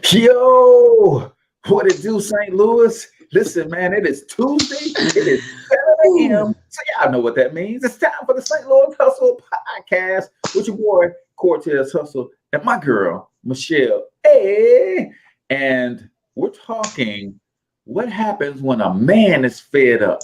Yo, what it do, St. Louis? Listen, man, it is Tuesday. It is 7 a.m. Ooh, So y'all know what that means. It's time for the St. Louis Hustle Podcast with your boy, Cortez Hustle, and my girl, Michelle. Hey, and we're talking what happens when a man is fed up.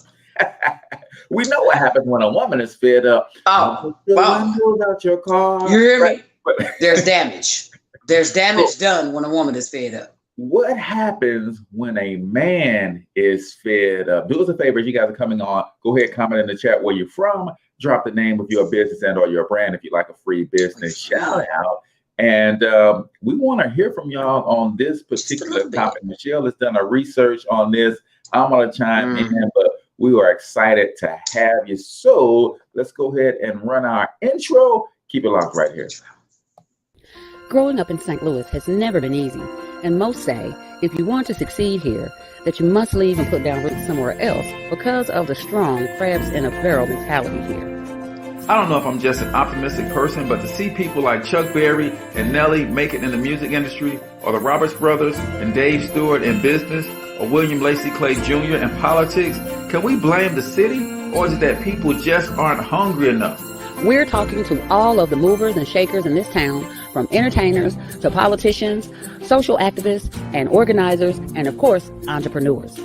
We know what happens when a woman is fed up. Don't oh, put your oh, windows out your you car. hear Right. me? There's damage. There's So damage done when a woman is fed up. what happens when a man is fed up? Do us a favor, you guys are coming on. Go ahead, comment in the chat where you're from. Drop the name of your business and or your brand if you like a free We're business shout free, out. And we want to hear from y'all on this just a particular little bit. topic. Michelle has done a research on this. I'm going to chime in, Mm. but we are excited to have you. So let's go ahead and run our intro. Keep it locked right here. Growing up in St. Louis has never been easy, and most say if you want to succeed here, that you must leave and put down roots somewhere else because of the strong crabs in a barrel mentality here. I don't know if I'm just an optimistic person, but to see people like Chuck Berry and Nelly make it in the music industry, or the Roberts brothers and Dave Stewart in business, or William Lacey Clay Jr. in politics, can we blame the city, or is it that people just aren't hungry enough? We're talking to all of the movers and shakers in this town, from entertainers to politicians, social activists and organizers, and of course, entrepreneurs.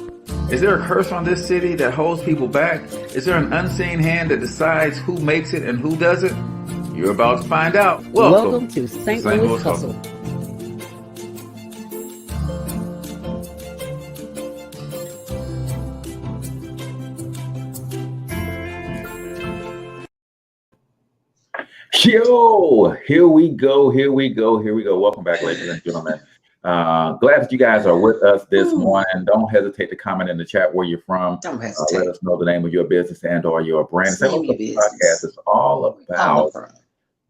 Is there a curse on this city that holds people back? Is there an unseen hand that decides who makes it and who doesn't? You're about to find out. Welcome to St. Louis Hustle. Yo, here we go, here we go, here we go. Welcome back, ladies and gentlemen. Glad that you guys are with us this Ooh, morning. Don't hesitate to comment in the chat where you're from. don't Let hesitate. us know the name of your business and or your brand. Just St. name Louis your Podcast business. is all Where we calling about from?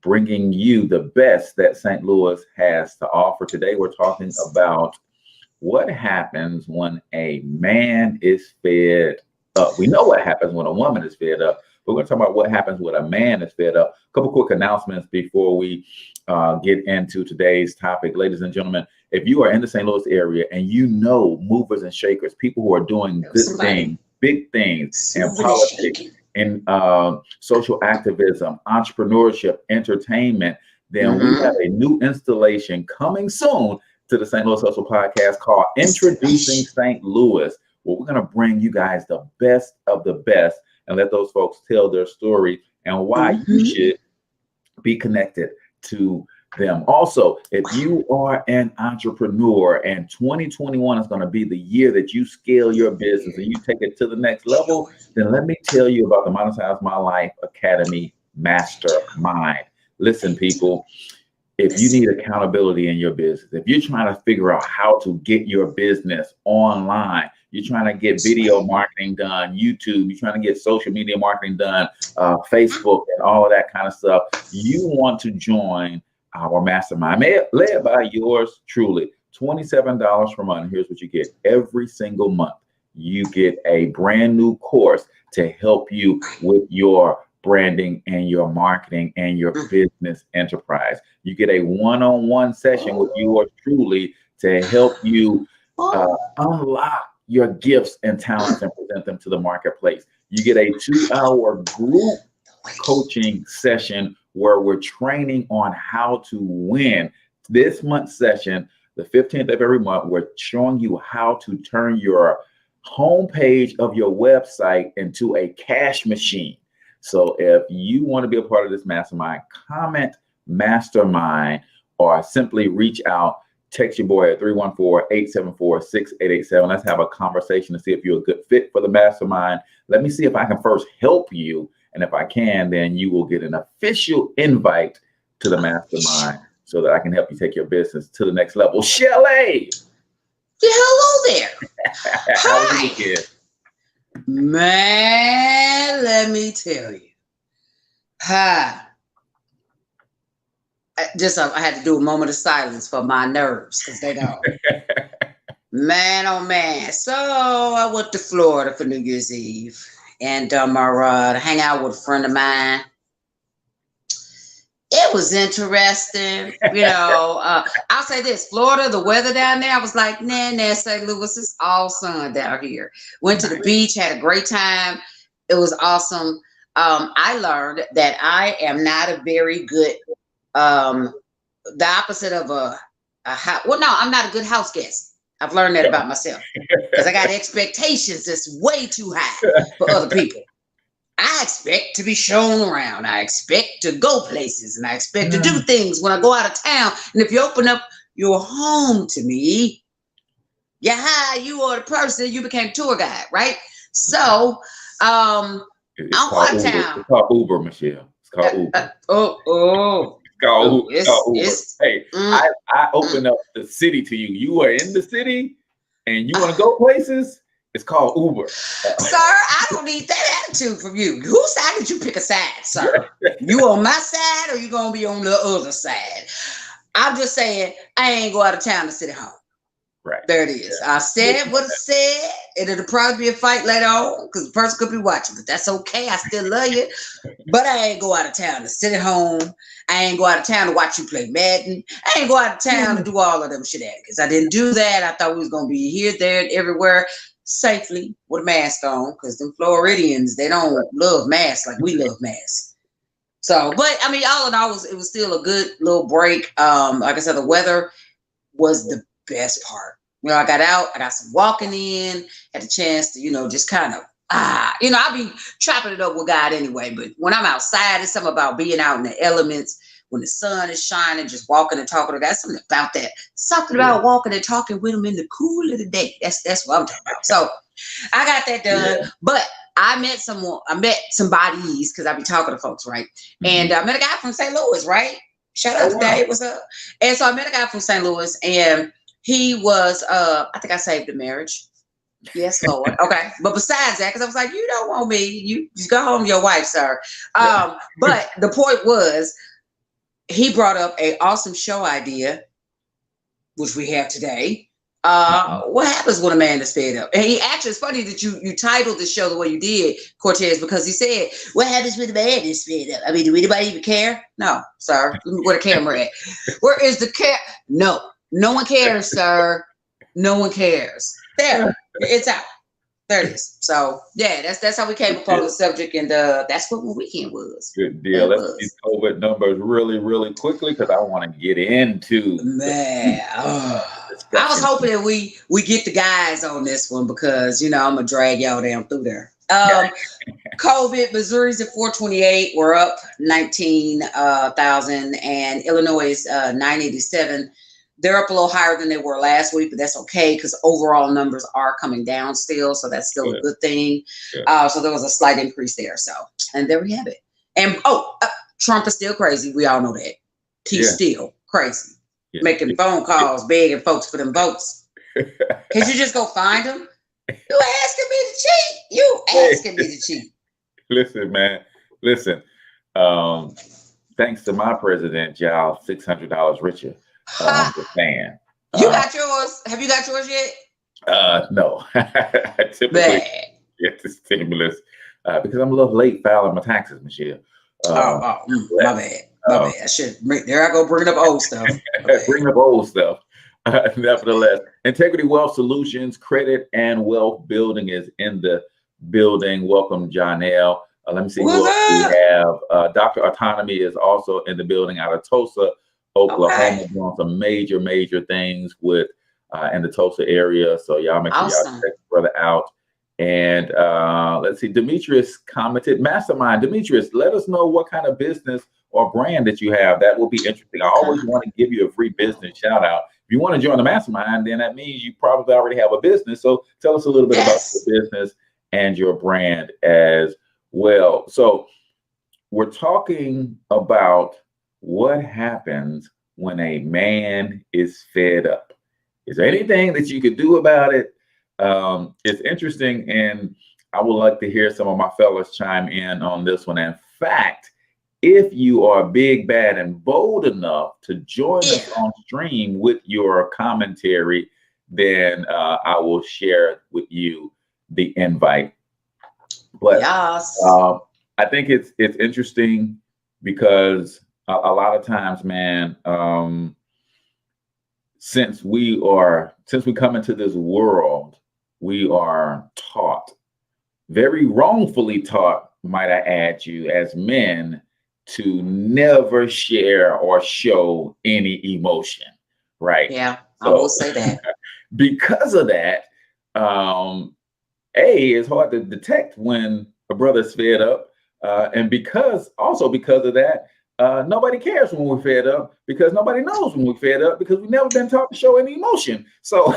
bringing you the best that St. Louis has to offer. Today, we're talking about what happens when a man is fed up. We know what happens when a woman is fed up. But we're going to talk about what happens when a man is fed up. A couple quick announcements before we get into today's topic. Ladies and gentlemen, if you are in the St. Louis area and you know movers and shakers, people who are doing There was good somebody things, big things in moving and politics, shaking. in social activism, entrepreneurship, entertainment, then we have Mm-hmm. a new installation coming soon to the St. Louis Hustle Podcast called Introducing Installation. St. Louis, where we're going to bring you guys the best of the best and let those folks tell their story and why you Mm-hmm. should be connected to them. Also, if you are an entrepreneur and 2021 is going to be the year that you scale your business and you take it to the next level, then let me tell you about the Monetize My Life Academy Mastermind. Listen, people, if you need Listen. accountability in your business, if you're trying to figure out how to get your business online, you're trying to get That's video right. marketing done, YouTube, you're trying to get social media marketing done, Facebook, and all of that kind of stuff, you want to join our mastermind, led by yours truly. $27 per month. Here's what you get every single month. You get a brand new course to help you with your branding and your marketing and your Mm. business enterprise. You get a one-on-one session with Oh, yours truly to help you oh, unlock your gifts and talents and present them to the marketplace. You get a 2 hour group coaching session where we're training on how to win. This month's session, the 15th of every month, we're showing you how to turn your homepage of your website into a cash machine. So if you want to be a part of this mastermind, comment mastermind or simply reach out. Text your boy at 314-874-6887. Let's have a conversation to see if you're a good fit for the mastermind. Let me see if I can first help you. And if I can, then you will get an official invite to the mastermind so that I can help you take your business to the next level. Shelly, yeah, hello there. how was your Hi. weekend? Man, let me tell you. Hi. I had to do a moment of silence for my nerves because they don't. Man, oh man. So I went to Florida for New Year's Eve and to hang out with a friend of mine. It It was interesting. I'll say this, Florida, the weather down there, I was like, nah, St. Louis, it's all sun down here. Went to the beach, had a great time. It was awesome. I learned that I am not a very good, the opposite of I'm not a good house guest. I've learned that about myself because I got expectations that's way too high for other people. I expect to be shown around. I expect to go places, and I expect to do things when I go out of town. And if you open up your home to me, you are the person, you became tour guide, right? So, I'm out of town. It's called Uber, Michelle. It's called Uber. It's called Uber. I open up the city to you. You are in the city, and you want to go places. It's called Uber. Sir, I don't need that attitude from you. Whose side did you pick a side, sir? You on my side or you going to be on the other side? I'm just saying, I ain't go out of town to sit at home. Right. There it is. I said what I said, and it'll probably be a fight later on because the person could be watching, but that's okay. I still love you. But I ain't go out of town to sit at home. I ain't go out of town to watch you play Madden. I ain't go out of town to do all of them shenanigans. I didn't do that. I thought we was going to be here, there, and everywhere safely with a mask on because them Floridians, they don't love masks like we love masks. So, but I mean, all in all, it was still a good little break. Like I said, the weather was the best part. I got out, I got some walking in, had a chance to, just kind of, I be chopping it up with God anyway, but when I'm outside, it's something about being out in the elements, when the sun is shining, just walking and talking to God, something about that. Something about walking and talking with him in the cool of the day. That's what I'm talking about. So I got that done. Yeah. But I met some bodies because I be talking to folks, right? Mm-hmm. And I met a guy from St. Louis, right? Shout out to Dave, what's up? And so I met a guy from St. Louis, and he was, I think I saved the marriage. Yes, Lord. Okay. But besides that, because I was like, you don't want me. You just go home to your wife, sir. But the point was, he brought up an awesome show idea, which we have today. What happens when a man is fed up? And he actually, it's funny that you titled the show the way you did, Cortez, because he said, what happens when a man is fed up? I mean, do anybody even care? No, sir. Where the camera at? Where is the No one cares, sir. No one cares. There, it's out. There it is. So yeah, that's how we came upon the subject, and that's what my weekend was. Good deal. Let's get COVID numbers really, really quickly because I want to get into I was hoping that we get the guys on this one because I'm gonna drag y'all down through there. COVID, Missouri's at 428. We're up 19,000, and Illinois is 987. They're up a little higher than they were last week, but that's okay because overall numbers are coming down still. So that's still a good thing. So there was a slight increase there. So, and there we have it. And Trump is still crazy. We all know that. He's still crazy. Making phone calls, begging folks for them votes. Can't you just go find them? You asking me to cheat? You asking me to cheat? Listen, man. Listen. Thanks to my president, y'all, $600 richer. The fan. You got yours? Have you got yours yet? No. I typically get the stimulus because I'm a little late filing my taxes, Michelle. My bad. I should. There I go, bringing up old stuff. Bringing up old stuff. Nevertheless, Integrity Wealth Solutions, credit and wealth building is in the building. Welcome, Janelle. Let me see who else we have. Dr. Autonomy is also in the building out of Tulsa, Oklahoma, doing some major things with in the Tulsa area. So y'all make sure y'all check the brother out. And let's see, Demetrius commented, Mastermind. Demetrius, let us know what kind of business or brand that you have. That will be interesting. I always want to give you a free business shout out. If you want to join the Mastermind, then that means you probably already have a business. So tell us a little bit about your business and your brand as well. So we're talking about what happens when a man is fed up. Is there anything that you could do about it? It's interesting, and I would like to hear some of my fellas chime in on this one. In fact, if you are big, bad, and bold enough to join us on stream with your commentary, then I will share with you the invite. But I think it's interesting because a lot of times, man, since we come into this world, we are taught, very wrongfully taught, might I add you, as men, to never share or show any emotion, right? Yeah, I So will say that. because of that, it's hard to detect when a brother's fed up, and because of that, nobody cares when we're fed up, because nobody knows when we're fed up, because we've never been taught to show any emotion. So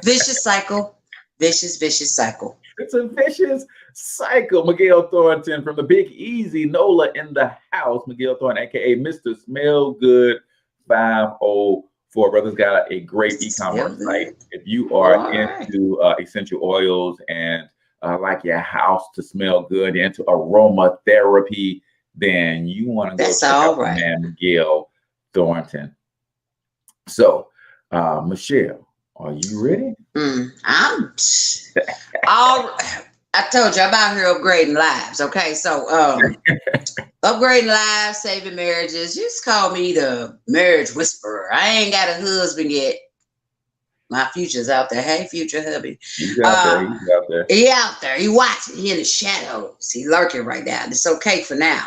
Vicious cycle. Vicious cycle. it's a vicious cycle. Miguel Thornton from the Big Easy, NOLA in the house. Miguel Thornton, aka Mr. Smell Good 504. Brother's got a great e-commerce site. If you are into essential oils and like your house to smell good, into aromatherapy, then you want to go check out man Miguel Thornton. So, Michelle, are you ready? I told you I'm out here upgrading lives. Okay, so upgrading lives, saving marriages. You just call me the marriage whisperer. I ain't got a husband yet. My future's out there. Hey, future hubby. He's out there. He out there. He watching. He in the shadows. He lurking right now. It's okay for now,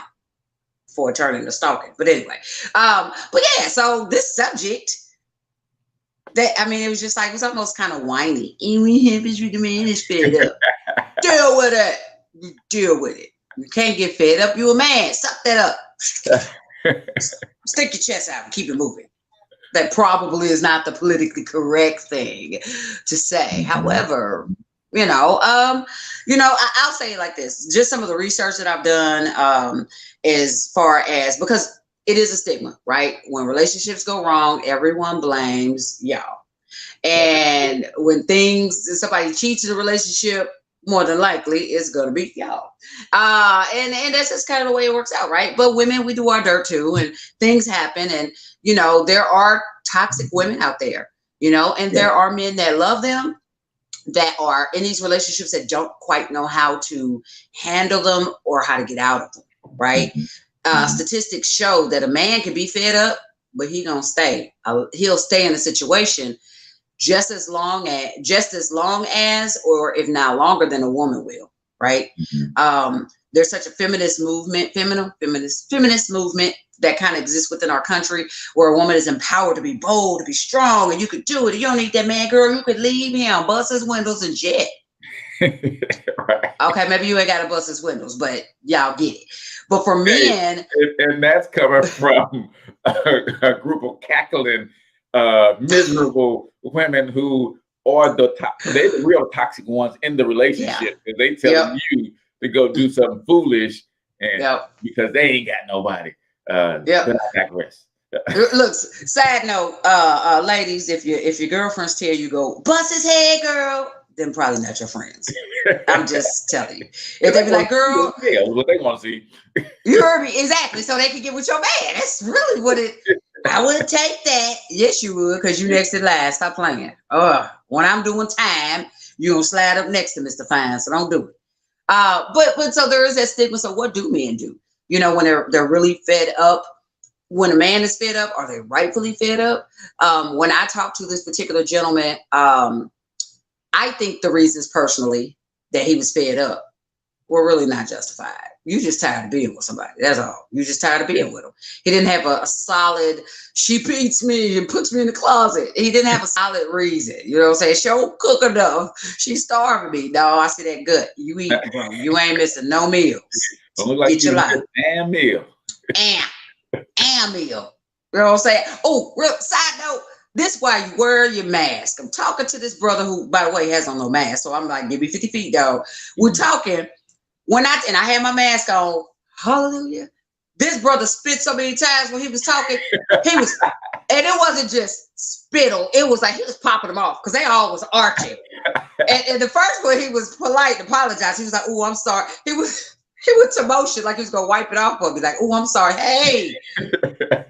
before turning to stalking. But anyway, but yeah. So this subject, it was just like, it was almost kind of whiny. And what happens with the man is fed up? Deal with it. You deal with it. You can't get fed up. You a man. Suck that up. Stick your chest out and keep it moving. That probably is not the politically correct thing to say. However, I'll say it like this. Just some of the research that I've done, as far as, because it is a stigma, right? When relationships go wrong, everyone blames y'all. And when somebody cheats in a relationship, more than likely it's gonna be y'all. And that's just kind of the way it works out, right? But women, we do our dirt too, and things happen, and there are toxic women out there, and there are men that love them, that are in these relationships that don't quite know how to handle them or how to get out of them, right? Statistics show that a man can be fed up, but he'll stay in the situation just as long as, or if not longer than, a woman will, right? There's such a feminist movement that kind of exists within our country, where a woman is empowered to be bold, to be strong, and you could do it. You don't need that man, girl. You could leave him, bust his windows and jet. Right. Okay, maybe you ain't got to bust his windows, but y'all get it. But for men, and that's coming from a group of cackling, miserable women who are they're the real toxic ones in the relationship, because they telling you to go do something foolish, and because they ain't got nobody. Then I digress. Look, side note, ladies, if your girlfriends tell you go bust his head, girl, then probably not your friends. I'm just telling you. If they be like, girl, what they want to see. You heard me, exactly. So they can get with your man. That's really what it. I would take that. Yes, you would, because you next to last. Stop playing. When I'm doing time, you gonna slide up next to Mr. Fine, so don't do it. But so there is that stigma. So what do men do? When they're really fed up. When a man is fed up, are they rightfully fed up? When I talked to this particular gentleman, I think the reasons personally that he was fed up were really not justified. You just tired of being with somebody. That's all. You just tired of being with him. He didn't have a solid, she beats me and puts me in the closet. He didn't have a solid reason. You know what I'm saying? She don't cook enough. She's starving me. No, I see that gut. You eat, bro. You ain't missing no meals. Don't look like get your life. Damn meal. And meal. You know what I'm saying? Oh, real side note. This is why you wear your mask. I'm talking to this brother who, by the way, has on no mask. So I'm like, give me 50 feet, dog. We're talking. And I had my mask on. Hallelujah. This brother spit so many times when he was talking. And it wasn't just spittle. It was like he was popping them off, because they all was arching. and the first one, he was polite and apologized. He was like, oh, I'm sorry. He went to motion like he was going to wipe it off for me. Like, oh, I'm sorry. Hey,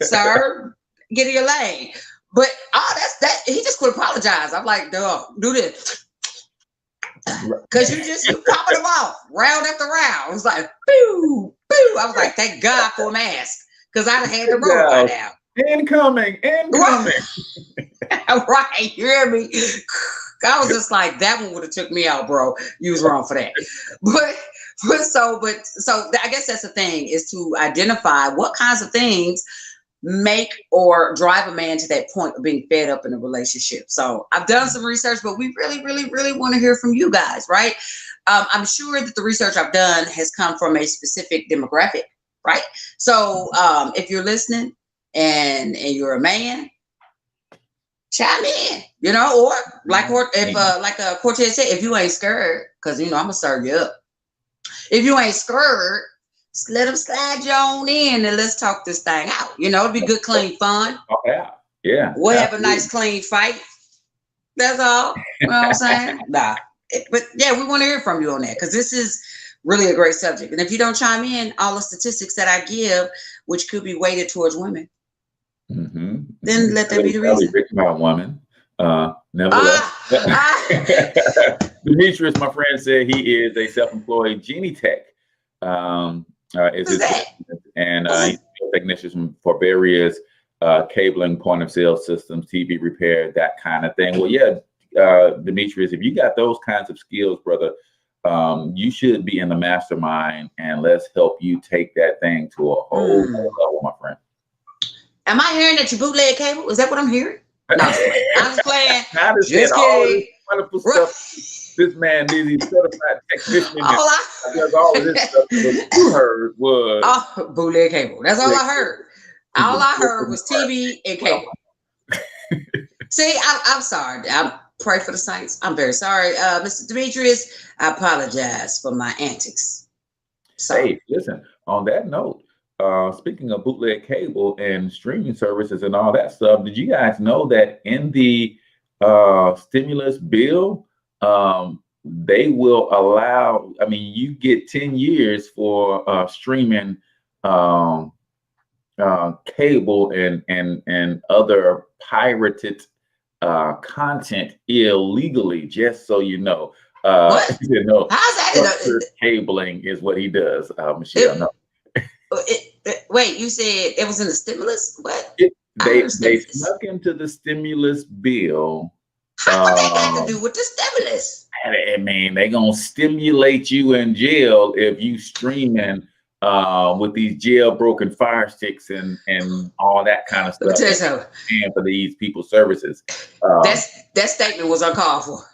sir, get in your lane. But that's that. He just could apologize. I'm like, dog, do this. Because you popping them off round after round. It was like, boo, boo. I was like, thank God for a mask. because I'd have had the road by now. Incoming. Right, you hear me? I was just like, that one would have took me out, bro. You was wrong for that. But so I guess that's the thing, is to identify what kinds of things make or drive a man to that point of being fed up in a relationship. So I've done some research, but we really, really, really want to hear from you guys, right? I'm sure that the research I've done has come from a specific demographic, right? So if you're listening and you're a man, chime in, or like Cortez said, if you ain't scared, because I'm gonna serve you up. If you ain't scared, just let them slide you on in and let's talk this thing out. It'll be good, clean fun. Oh, yeah. We'll have a nice, clean fight. That's all. You know what I'm saying? Nah. But yeah, we want to hear from you on that, because this is really a great subject. And if you don't chime in, all the statistics that I give, which could be weighted towards women, then let that be the reason. Written by a woman. Nevertheless. Demetrius, my friend, said he is a self-employed genie tech. Is his and he's a technician for various cabling, point of sale systems, TV repair, that kind of thing. Well, yeah, Demetrius, if you got those kinds of skills, brother, you should be in the mastermind, and let's help you take that thing to a whole other level, my friend. Am I hearing that you bootleg cable? Is that what I'm hearing? No, I'm just playing. Just kidding. Wonderful stuff. This man is a certified technician. All of this stuff you heard was bootleg cable. That's all I heard. All I heard was TV and cable. See, I'm sorry. I pray for the saints. I'm very sorry, Mr. Demetrius. I apologize for my antics. Hey, listen. On that note, speaking of bootleg cable and streaming services and all that stuff, did you guys know that in the stimulus bill, they will allow, you get 10 years for streaming cable and other pirated content illegally, just so you know. What? How's that? Cabling is what he does, Michelle. No. Wait, you said it was in the stimulus? What? They snuck into the stimulus bill. How what that got to do with the stimulus? They're gonna stimulate you in jail if you streaming with these jailbroken fire sticks and all that kind of stuff. And for these people's services. That statement was uncalled for.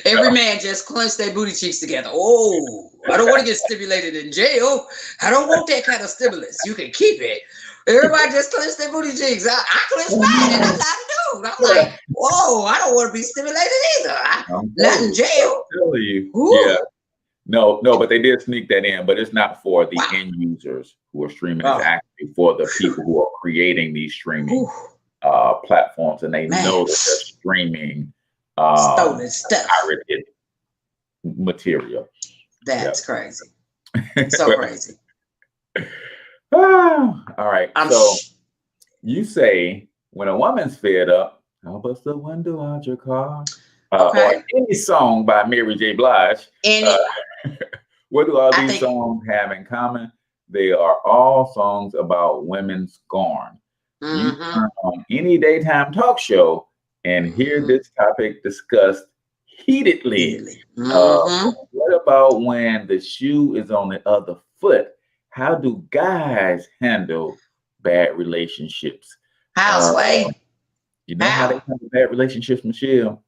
Every man just clenched their booty cheeks together. Oh, I don't want to get stimulated in jail. I don't want that kind of stimulus. You can keep it. Everybody just clenched their booty cheeks. I clenched mine, and that's how to do. I'm like, whoa, I don't want to be stimulated either. Not in jail. I'm telling you. Yeah. No, but they did sneak that in, but it's not for the end users who are streaming. It's actually for the people who are creating these streaming platforms, and they know that they're streaming stolen stuff, pirated material. That's crazy. So crazy. All right. You say when a woman's fed up, I'll bust the window out your car. Or any song by Mary J. Blige. What do all these songs have in common? They are all songs about women scorn. You turn on any daytime talk show and hear this topic discussed heatedly. What about when the shoe is on the other foot? How do guys handle bad relationships? You know how they handle bad relationships, Michelle?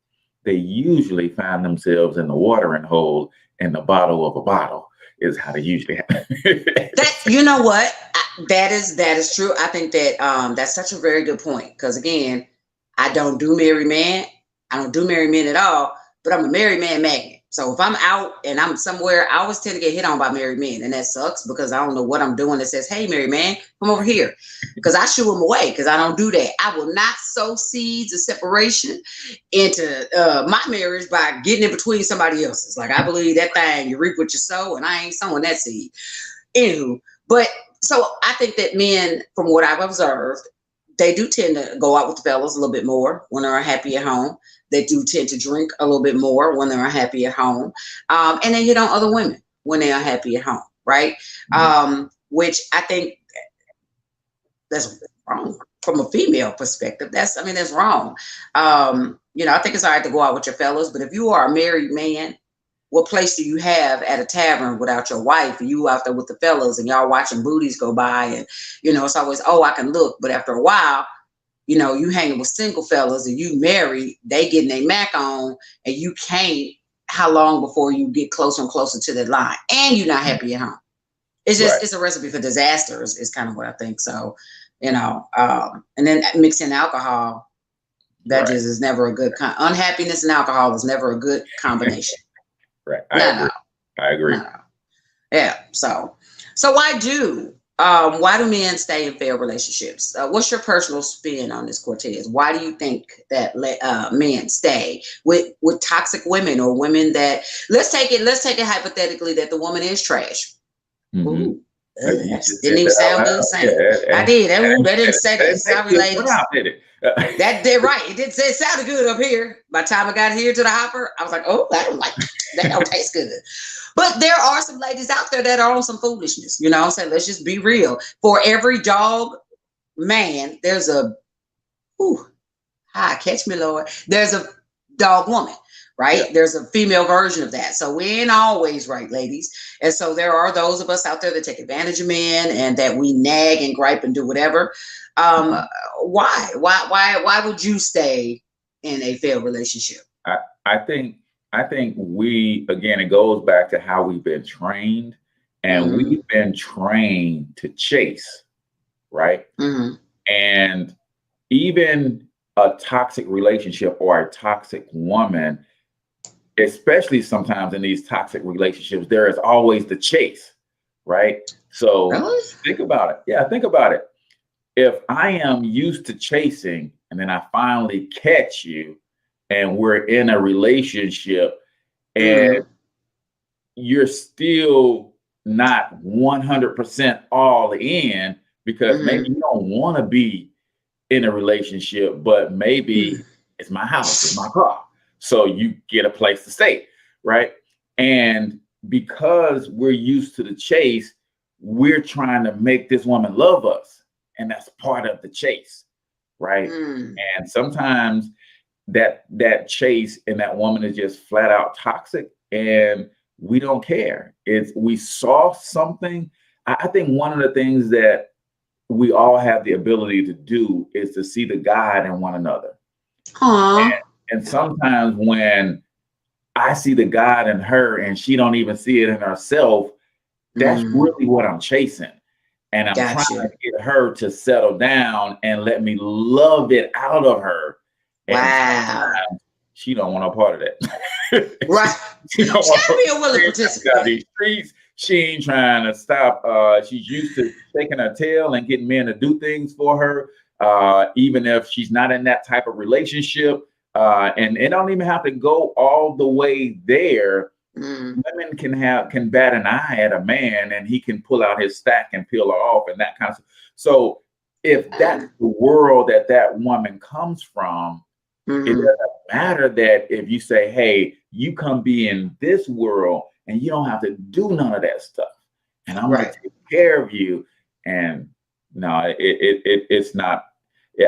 They usually find themselves in the watering hole in the bottom of a bottle is how they usually happen. You know what? That is true. I think that that's such a very good point. Because again, I don't do married men. I don't do married men at all, but I'm a married man magnet. So if I'm out and I'm somewhere, I always tend to get hit on by married men. And that sucks because I don't know what I'm doing that says, hey, married man, come over here. Because I shoo them away because I don't do that. I will not sow seeds of separation into my marriage by getting in between somebody else's. Like I believe that thing, you reap what you sow, and I ain't sowing that seed. Anywho, but so I think that men, from what I've observed, they do tend to go out with the fellas a little bit more when they're happy at home. They do tend to drink a little bit more when they're happy at home. And they hit on other women when they are happy at home, right? Which I think that's wrong from a female perspective. That's wrong. I think it's all right to go out with your fellas, but if you are a married man, what place do you have at a tavern without your wife, and you out there with the fellas and y'all watching booties go by, and it's always, oh, I can look, but after a while, you hanging with single fellas and you married, they getting their Mac on, and you can't. How long before you get closer and closer to that line, and you're not happy at home? It's just it's a recipe for disaster. Is kind of what I think. So, and then mixing alcohol, that just is never a good unhappiness and alcohol is never a good combination. Right. I agree. No. Yeah. So why do men stay in failed relationships? What's your personal spin on this, Cortez? Why do you think that men stay with toxic women, or women that let's take it hypothetically that the woman is trash? Mm-hmm. Ooh, didn't even sound good saying it. I did. That didn't say that. Sorry, ladies. That did right. It didn't say it sounded good up here. By the time I got here to the hopper, I was like, oh, I don't like that. That don't taste good. But there are some ladies out there that are on some foolishness. You know what I'm saying? Let's just be real. For every dog man, there's a catch me, Lord. There's a dog woman. Right? Yeah. There's a female version of that. So we ain't always right, ladies. And so there are those of us out there that take advantage of men and that we nag and gripe and do whatever. Why would you stay in a failed relationship? I think we, again, it goes back to how we've been trained, and we've been trained to chase, right? Mm-hmm. And even a toxic relationship or a toxic woman, especially sometimes in these toxic relationships, there is always the chase, right? So think about it. Yeah, think about it. If I am used to chasing and then I finally catch you and we're in a relationship and you're still not 100% all in because maybe you don't want to be in a relationship, but maybe it's my house, it's my car. So you get a place to stay, right? And because we're used to the chase, we're trying to make this woman love us. And that's part of the chase, right? And sometimes that chase and that woman is just flat out toxic and we don't care. We saw something. I think one of the things that we all have the ability to do is to see the God in one another. And sometimes when I see the God in her and she don't even see it in herself, that's really what I'm chasing. And I'm trying to get her to settle down and let me love it out of her. And she don't want no part of that. Right. She gotta be a willing participant. These streets, she ain't trying to stop. She's used to shaking her tail and getting men to do things for her, even if she's not in that type of relationship. And it don't even have to go all the way there. Women can bat an eye at a man and he can pull out his stack and peel her off and that kind of stuff. So if that's the world that woman comes from, it doesn't matter that if you say, hey, you come be in this world and you don't have to do none of that stuff. And I'm going to take care of you. And no, it's not.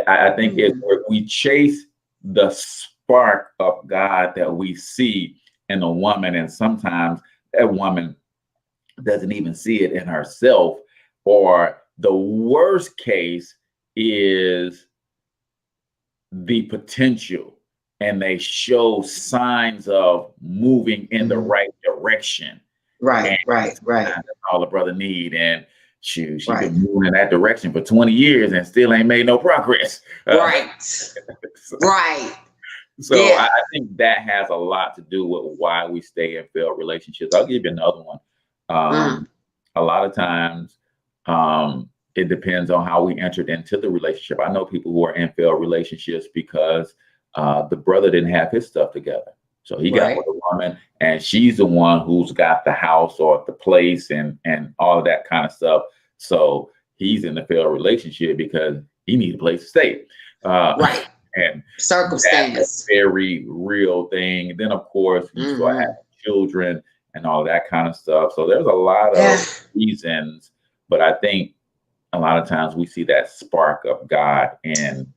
I think it's where we chase the spark of God that we see in a woman, and sometimes that woman doesn't even see it in herself, or the worst case is the potential and they show signs of moving in the right direction. Right. That's all the brother need. And she's been moving in that direction for 20 years and still ain't made no progress. So I think that has a lot to do with why we stay in failed relationships. I'll give you another one. A lot of times it depends on how we entered into the relationship. I know people who are in failed relationships because the brother didn't have his stuff together. So he got with a woman and she's the one who's got the house or the place and all of that kind of stuff. So he's in the failed relationship because he needs a place to stay. And circumstance. That's a very real thing. Then, of course, you still have children and all that kind of stuff. So there's a lot of reasons. But I think a lot of times we see that spark of God in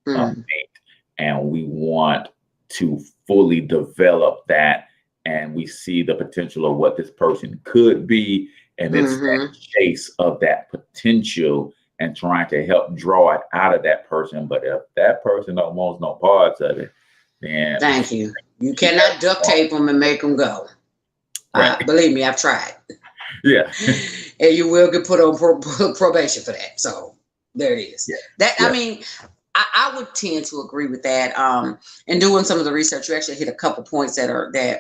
a Mm. mate, and we want to fully develop that, and we see the potential of what this person could be, and it's that chase of that potential and trying to help draw it out of that person. But if that person don't want no parts of it, then Thank you. You cannot duct tape them and make them go. Right. Believe me, I've tried. yeah, And you will get put on probation for that. So there it is. Yeah. I mean, I would tend to agree with that. And doing some of the research, you actually hit a couple points that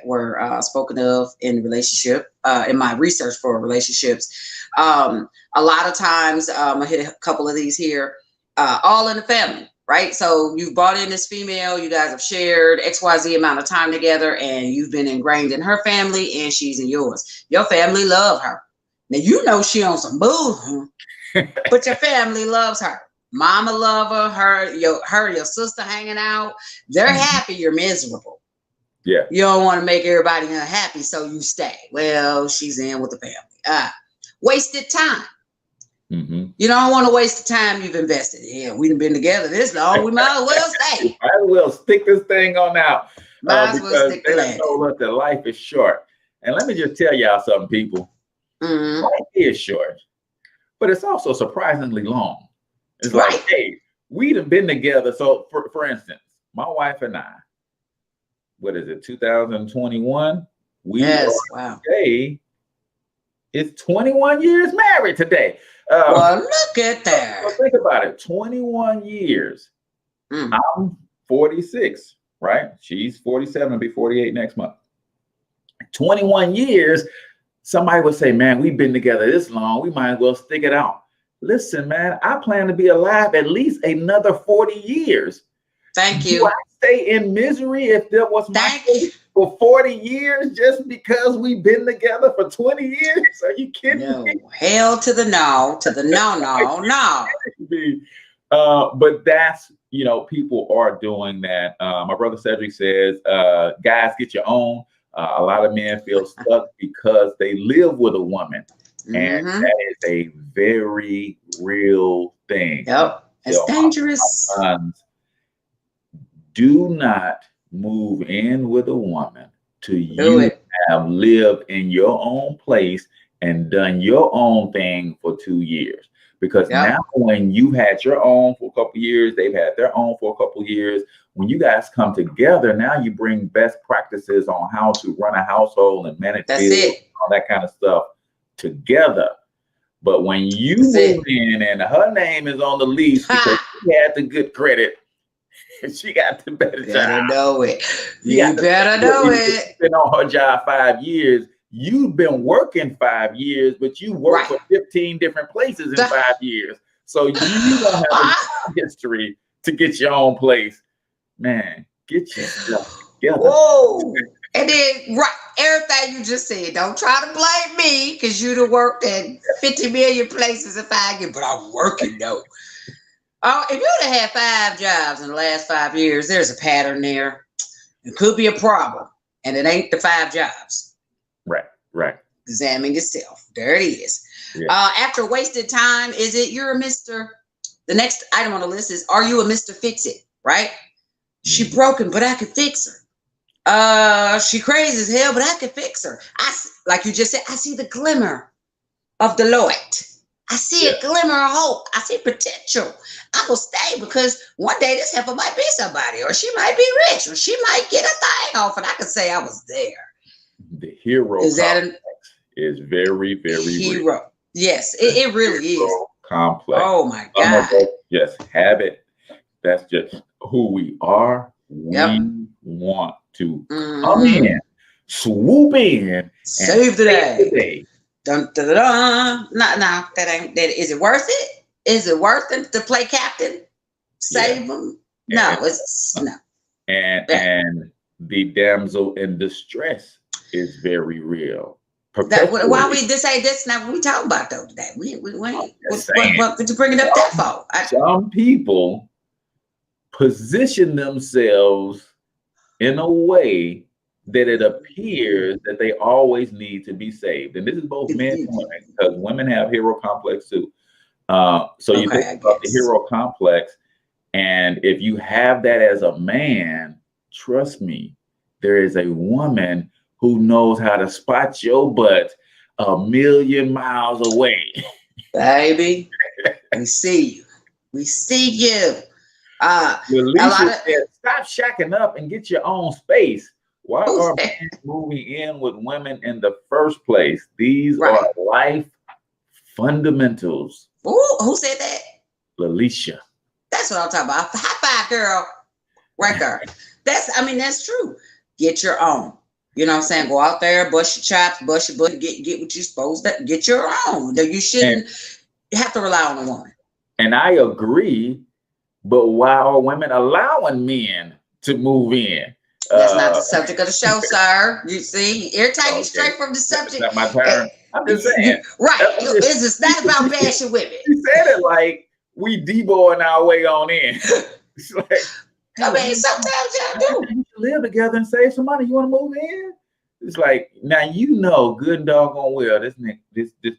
were spoken of in relationship, in my research for relationships. A lot of times, I hit a couple of these here, all in the family, right? So you've brought in this female, you guys have shared XYZ amount of time together, and you've been ingrained in her family and she's in yours. Your family love her. Now, you know she on some boo, but your family loves her. Mama love her, your sister hanging out. They're happy, you're miserable. Yeah. You don't want to make everybody unhappy, so you stay. Well, she's in with the family. Wasted time. Mm-hmm. You don't want to waste the time you've invested. Yeah, we've been together this long. We might as well stay. Might as well stick this thing on out. Might as well Because stick the they landing. told us that life is short. And let me just tell y'all something, people. Mhm. Life is short, but it's also surprisingly long. It's like, Right. hey, we done been together. So, for instance, my wife and I, what is it, 2021? We Yes. are Wow. today, it's 21 years married today. Well, look at So that. think about it, 21 years. Mm. I'm 46, right? She's 47, will be 48 next month. 21 years, somebody would say, man, we've been together this long, we might as well stick it out. Listen, man, I plan to be alive at least another 40 years. Thank Do you. I stay in misery if that was my Thank case you. for 40 years just because we've been together for 20 years? Are you kidding No. me? Hell to the no, no. But that's, people are doing that. My brother Cedric says, guys, get your own. A lot of men feel stuck because they live with a woman. And Mhm. that is a very real thing. Yep. It's So, dangerous. sons, do not move in with a woman till Do you it. have lived in your own place and done your own thing for 2 years. Because Yep. now when you had your own for a couple of years, they've had their own for a couple of years. When you guys come together, now you bring best practices on how to run a household and manage That's bills, it. all that kind of stuff together. But when you That's it. move in and her name is on the lease because she had the good credit, she got the better Better job. know it. She You got the- better know She's it. been on her job 5 years. You've been working 5 years, but you worked Right. for 15 different places in That- 5 years. So you don't have a history to get your own place. Man, get yourself together. Whoa. And then, right, everything you just said, don't try to blame me because you'd have worked at 50 million places in 5 years, but I'm working though. If you'd have had 5 jobs in the last 5 years, there's a pattern there. It could be a problem, and it ain't the 5 jobs. Right. Examine yourself. There it is. Yeah. After wasted time, is it you're a Mr. The next item on the list is, are you a Mr. Fix It? Right? She Mhm. broken, but I could fix her. She crazy as hell, but I could fix her. Like you just said, I see the glimmer of the light. I see a glimmer of hope. I see potential. I will stay because one day this heifer might be somebody, or she might be rich, or she might get a thing off, and I could say I was there. The hero Is that complex is very, very real. hero? Yes, it really is. Hero complex. Oh my Some of God. us just have it. That's just who we are. Yep. We want to come Mhm. in, swoop in, Save the save the day. day. Dun, dun, dun, dun. No, that ain't that. Is it worth it? Is it worth it to play captain? Save them? No, And- it's no. And the damsel in distress is very real. Why we this ain't that's not what we talking about though today. We ain't Just saying. what could you bring it up that for? Some people position themselves in a way that it appears that they always need to be saved. And this is both men and women, because women have hero complex too. So you Okay, think I about the guess. hero complex, and if you have that as a man, trust me, there is a woman who knows how to spot your butt a million miles away. Baby, we see you. We see you. A lot Alicia of said, "Stop shacking up and get your own space. Why who's are that? men moving in with women in the first place? These Right. are life fundamentals." Who said that? Alicia. That's what I'm talking about. High five, girl. Right there. That's true. Get your own. You know what I'm saying? Go out there, bust your chops, bust your butt, get what you're supposed to get your own. You shouldn't have to rely on a woman. And I agree, but why are women allowing men to move in? That's not the subject of the show, sir. You see, every time you Okay. straight from the subject. Is that my turn? I'm just saying. Right. It's not about bashing women. You said it like we Deboing our way on in. It's like, I mean, sometimes y'all do. you live together and save some money. You want to move in? It's like, now you know good and doggone well this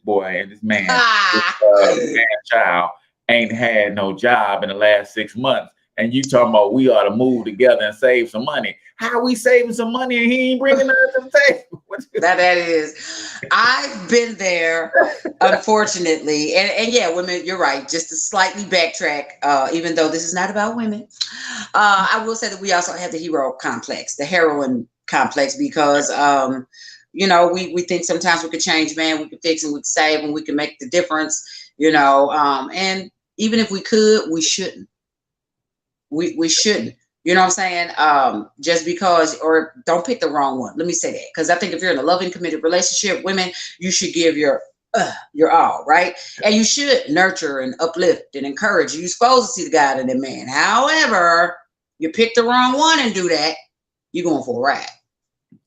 boy and this man, this man child ain't had no job in the last 6 months. And you talking about we ought to move together and save some money. How are we saving some money and he ain't bringing us to the table? That is. I've been there, unfortunately. And yeah, women, you're right. Just to slightly backtrack, even though this is not about women, I will say that we also have the hero complex, the heroine complex, because we think sometimes we could change, man, we could fix and we could save and we can make the difference, and even if we could, we shouldn't. We shouldn't. You know what I'm saying? Just because, or don't pick the wrong one. Let me say that, because I think if you're in a loving, committed relationship, women, you should give your all, right? And you should nurture and uplift and encourage. You're supposed to see the God in that man. However, you pick the wrong one and do that, you're going for a ride.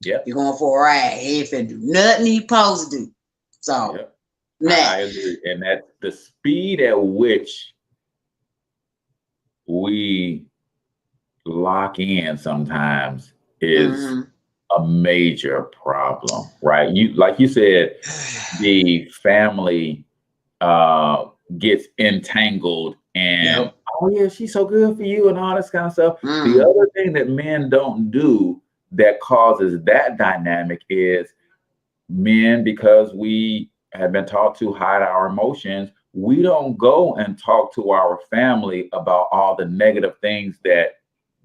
Yeah, you're going for a ride. He ain't finna do nothing he supposed to do. So, I agree, and that the speed at which we lock in sometimes is a major problem, right? Like you said, the family gets entangled and oh yeah, she's so good for you and all this kind of stuff. The other thing that men don't do that causes that dynamic is men, because we have been taught to hide our emotions, we don't go and talk to our family about all the negative things that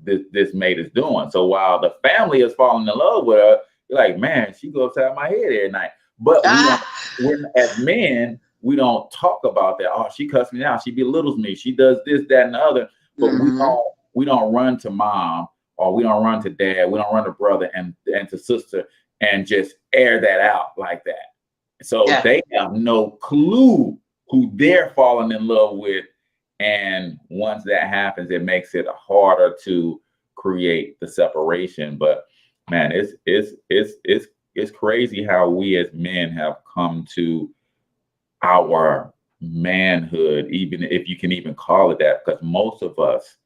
this mate is doing. So while the family is falling in love with her, you're like, man, she goes upside my head every night. But as men, we don't talk about that. Oh, she cussed me out. She belittles me. She does this, that, and the other. But we don't run to mom, or we don't run to dad. We don't run to brother and to sister and just air that out like that. So they have no clue who they're falling in love with. And once that happens, it makes it harder to create the separation. But man, it's crazy how we as men have come to our manhood, even if you can even call it that, because most of us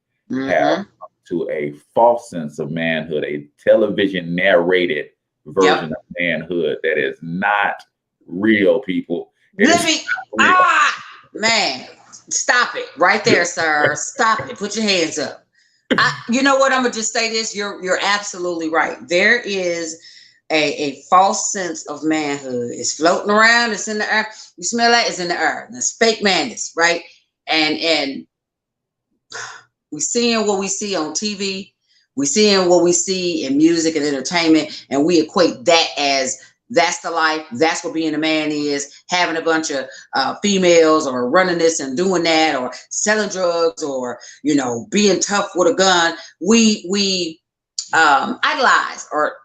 have come to a false sense of manhood, a television narrated version of manhood that is not real, people. Man, stop it right there, sir. Stop it. Put your hands up. You know what? I'm gonna just say this. You're absolutely right. There is a false sense of manhood. It's floating around. It's in the air. You smell that? It's in the air. That's fake madness, right? And we seeing what we see on TV. We seeing what we see in music and entertainment, and we equate that as that's the life. That's what being a man is. Having a bunch of females, or running this and doing that, or selling drugs, or being tough with a gun. We idolize, or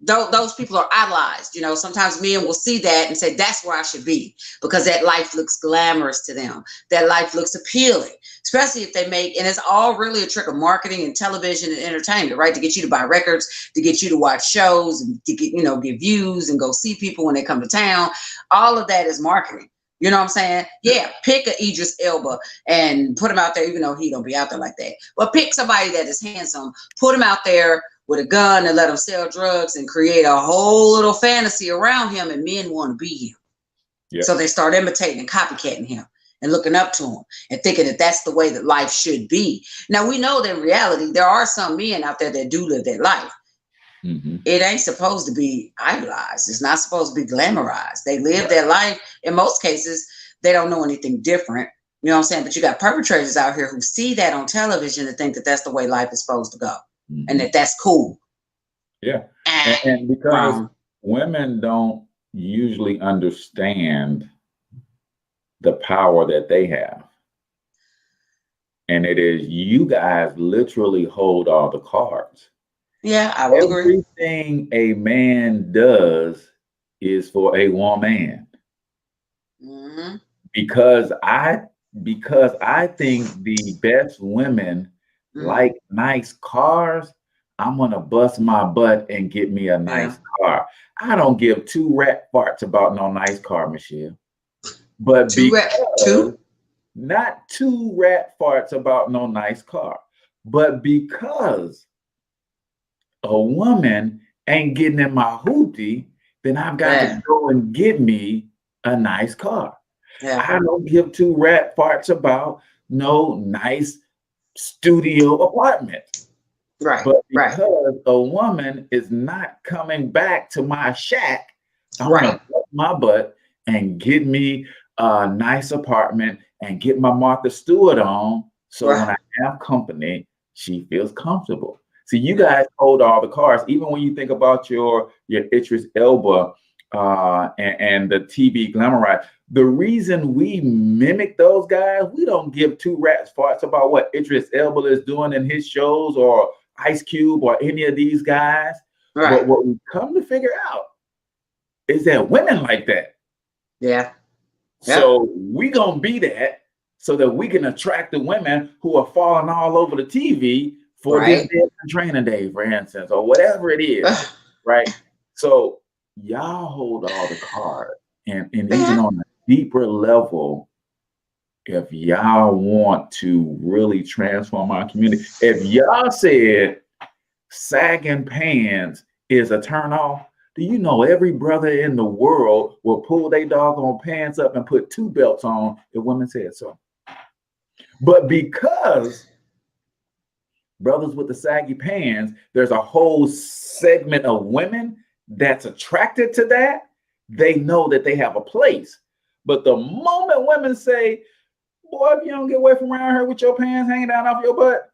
those people are idolized. Sometimes men will see that and say, that's where I should be, because that life looks glamorous to them. That life looks appealing, especially if they make, and it's all really a trick of marketing and television and entertainment, right? To get you to buy records, to get you to watch shows, and to get, get views and go see people when they come to town. All of that is marketing. You know what I'm saying? Yeah, pick a Idris Elba and put him out there, even though he don't be out there like that. But pick somebody that is handsome, put him out there with a gun and let him sell drugs and create a whole little fantasy around him, and men want to be him. Yeah. So they start imitating and copycatting him and looking up to him and thinking that that's the way that life should be. Now, we know that in reality, there are some men out there that do live their life. Mm-hmm. It ain't supposed to be idolized. It's not supposed to be glamorized. They live their life. In most cases, they don't know anything different. You know what I'm saying? But you got perpetrators out here who see that on television and think that that's the way life is supposed to go, and that that's cool. Yeah. And because women don't usually understand the power that they have. And it is, you guys literally hold all the cards. Yeah, I would agree. Everything a man does is for a woman. Mm-hmm. Because I think the best women like nice cars, I'm gonna bust my butt and get me a nice car. I don't give two rat farts about no nice car, Michelle. But not two rat farts about no nice car. But because a woman ain't getting in my hoopty, then I've got to go and get me a nice car. Yeah. I don't give two rat farts about no nice studio apartment. Right. But because a woman is not coming back to my shack, I'm gonna put my butt and get me a nice apartment and get my Martha Stewart on. So when I have company, she feels comfortable. See, you guys hold all the cards. Even when you think about your Idris Elba and the TV Glamourite, the reason we mimic those guys, we don't give two rats farts about what Idris Elba is doing in his shows or Ice Cube or any of these guys. But what we come to figure out is that women like that. Yeah. So we gonna be that so that we can attract the women who are falling all over the TV for this training day, for instance, or whatever it is, right? So y'all hold all the cards, and even on a deeper level, if y'all want to really transform our community, if y'all said sagging pants is a turn off, do you know every brother in the world will pull their doggone pants up and put two belts on if women said so? But because brothers with the saggy pants, there's a whole segment of women that's attracted to that. They know that they have a place. But the moment women say, boy, if you don't get away from around here with your pants hanging down off your butt,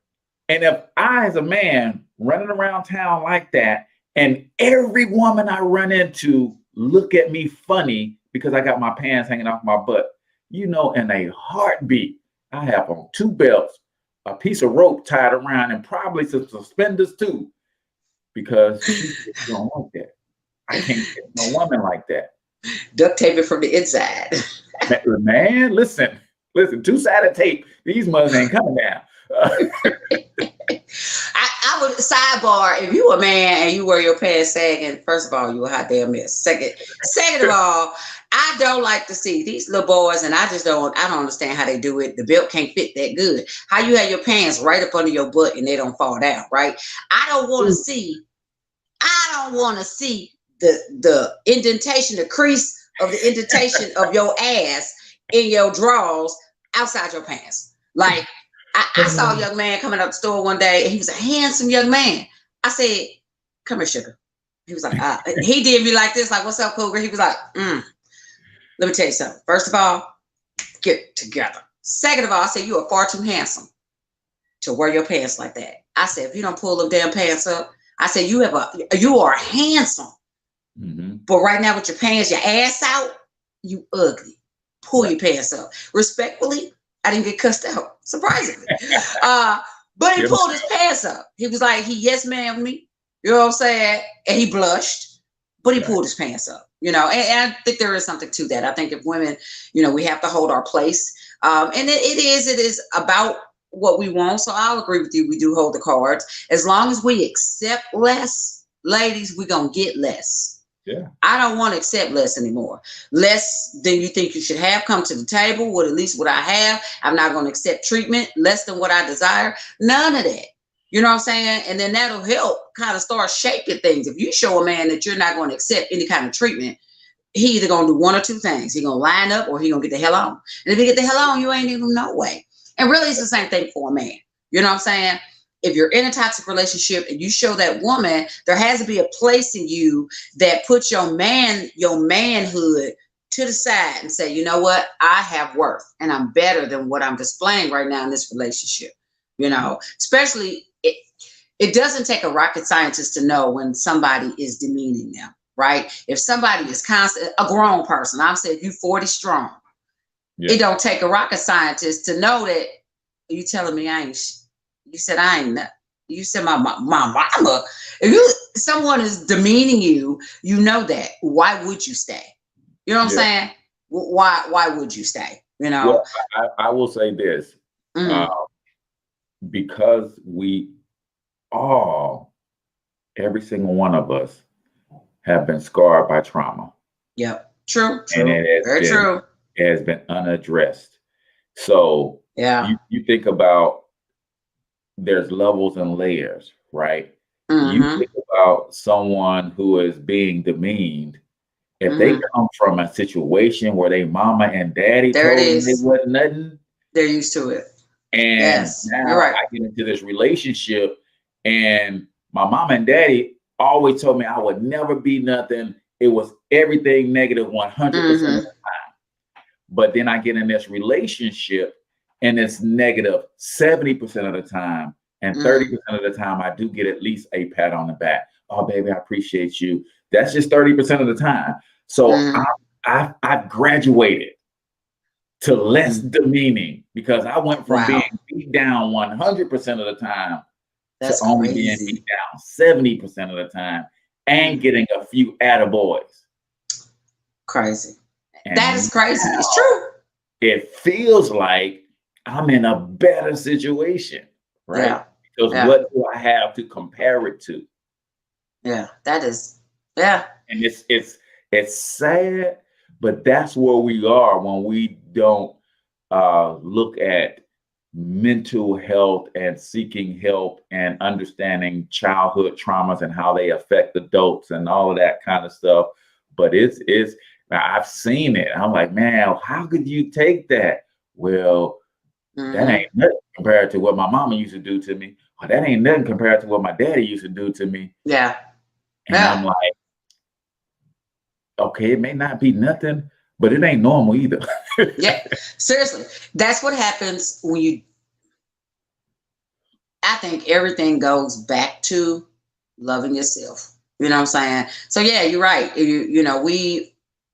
and if I, as a man, running around town like that, and every woman I run into look at me funny because I got my pants hanging off my butt, you know, in a heartbeat, I have on two belts, a piece of rope tied around, and probably some suspenders too, because she don't like that. I can't get no woman like that. Duct tape it from the inside. Man, listen, two-sided tape. These mothers ain't coming down. I would sidebar, if you a man and you wear your pants sagging, first of all, you a hot damn mess. Second of all, I don't like to see these little boys, and I don't understand how they do it. The belt can't fit that good. How you have your pants right up under your butt and they don't fall down, right? I don't want to see the indentation, the crease of the indentation of your ass in your drawers outside your pants. Like, I saw a young man coming up the store one day, and he was a handsome young man. I said, come here, sugar. He was like, he did me like this, like, what's up, cougar? He was like, let me tell you something. First of all, get together. Second of all, I said, you are far too handsome to wear your pants like that. I said, if you don't pull them damn pants up, I said, you are handsome. Mm-hmm. But right now with your pants, your ass out, you ugly. Pull your pants up. Respectfully, I didn't get cussed out, surprisingly. But he pulled his pants up. He was like, he yes ma'am me. You know what I'm saying? And he blushed, but he pulled his pants up. You know, and I think there is something to that. I think if women, you know, we have to hold our place. And it is about what we want. So I'll agree with you. We do hold the cards. As long as we accept less, ladies, we're going to get less. Yeah. I don't want to accept less anymore. Less than you think you should have. Come to the table with at least what I have. I'm not going to accept treatment less than what I desire. None of that. You know what I'm saying? And then that'll help kind of start shaping things. If you show a man that you're not going to accept any kind of treatment, he either gonna do one or two things. He gonna line up or he gonna get the hell on. And if he get the hell on, you ain't even no way. And really, it's the same thing for a man. You know what I'm saying? If you're in a toxic relationship and you show that woman, there has to be a place in you that puts your manhood to the side and say, you know what? I have worth and I'm better than what I'm displaying right now in this relationship. You know, especially it doesn't take a rocket scientist to know when somebody is demeaning them, right? If somebody is constant, a grown person, I'll say if you're 40 strong, it don't take a rocket scientist to know that you telling me I ain't. You said I ain't. You said my mama. If someone is demeaning you, you know that. Why would you stay? You know what I'm saying? Why would you stay? You know. Well, I will say this, because we all, every single one of us, have been scarred by trauma. Yep. True. And it has been unaddressed. So you think about, there's levels and layers, right? You think about someone who is being demeaned. If they come from a situation where they mama and daddy told them they wasn't nothing, they're used to it. And now I get into this relationship and my mom and daddy always told me I would never be nothing. It was everything negative 100% of the time. But then I get in this relationship and it's negative 70% of the time. And 30% of the time, I do get at least a pat on the back. Oh, baby, I appreciate you. That's just 30% of the time. So I've graduated to less demeaning because I went from being beat down 100% of the time to only being beat down 70% of the time and getting a few attaboys. Crazy. And that is crazy. It's true. It feels like I'm in a better situation, right? Yeah. Because what do I have to compare it to? Yeah, that is, yeah. And it's sad, but that's where we are when we don't look at mental health and seeking help and understanding childhood traumas and how they affect adults and all of that kind of stuff. But it's I've seen it. I'm like, man, how could you take that? Well, that ain't nothing compared to what my mama used to do to me. Or that ain't nothing compared to what my daddy used to do to me. Yeah. And I'm like, okay, it may not be nothing, but it ain't normal either. Yeah, seriously. That's what happens when I think everything goes back to loving yourself. You know what I'm saying? So yeah, you're right.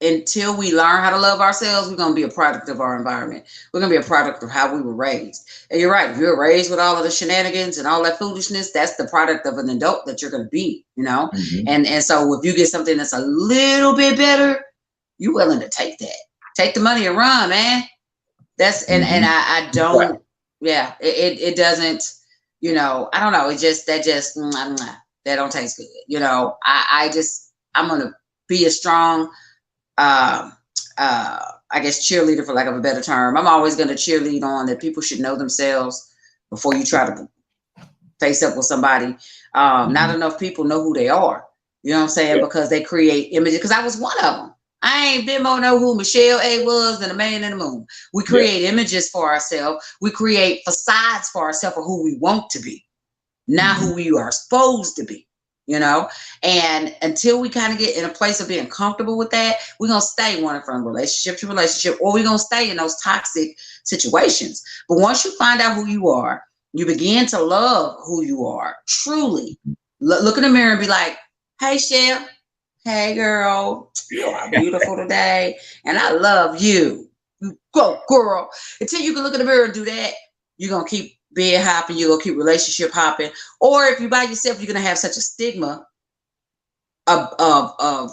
Until we learn how to love ourselves, we're going to be a product of our environment. We're going to be a product of how we were raised. And you're right. If you're raised with all of the shenanigans and all that foolishness, that's the product of an adult that you're going to be, you know? And so if you get something that's a little bit better, you're willing to take that. Take the money and run, man. That's, and I don't, it doesn't, I don't know. That don't taste good. I'm going to be a strong, I guess cheerleader, for lack of a better term. I'm always going to cheerlead on that people should know themselves before you try to face up with somebody. Not enough people know who they are. You know what I'm saying? Because they create images. Because I was one of them. I ain't been more know who Michelle A was than a man in the moon. We create images for ourselves. We create facades for ourselves of who we want to be, not who we are supposed to be. And until we kind of get in a place of being comfortable with that, we're going to stay running from relationship to relationship, or we're going to stay in those toxic situations. But once you find out who you are, you begin to love who you are, truly. Look in the mirror and be like, hey, Shell. Hey, girl, you are beautiful today. And I love you. You go, girl. Until you can look in the mirror and do that, you're going to keep bed hopping, you're going to keep relationship hopping. Or if you're by yourself, you're going to have such a stigma of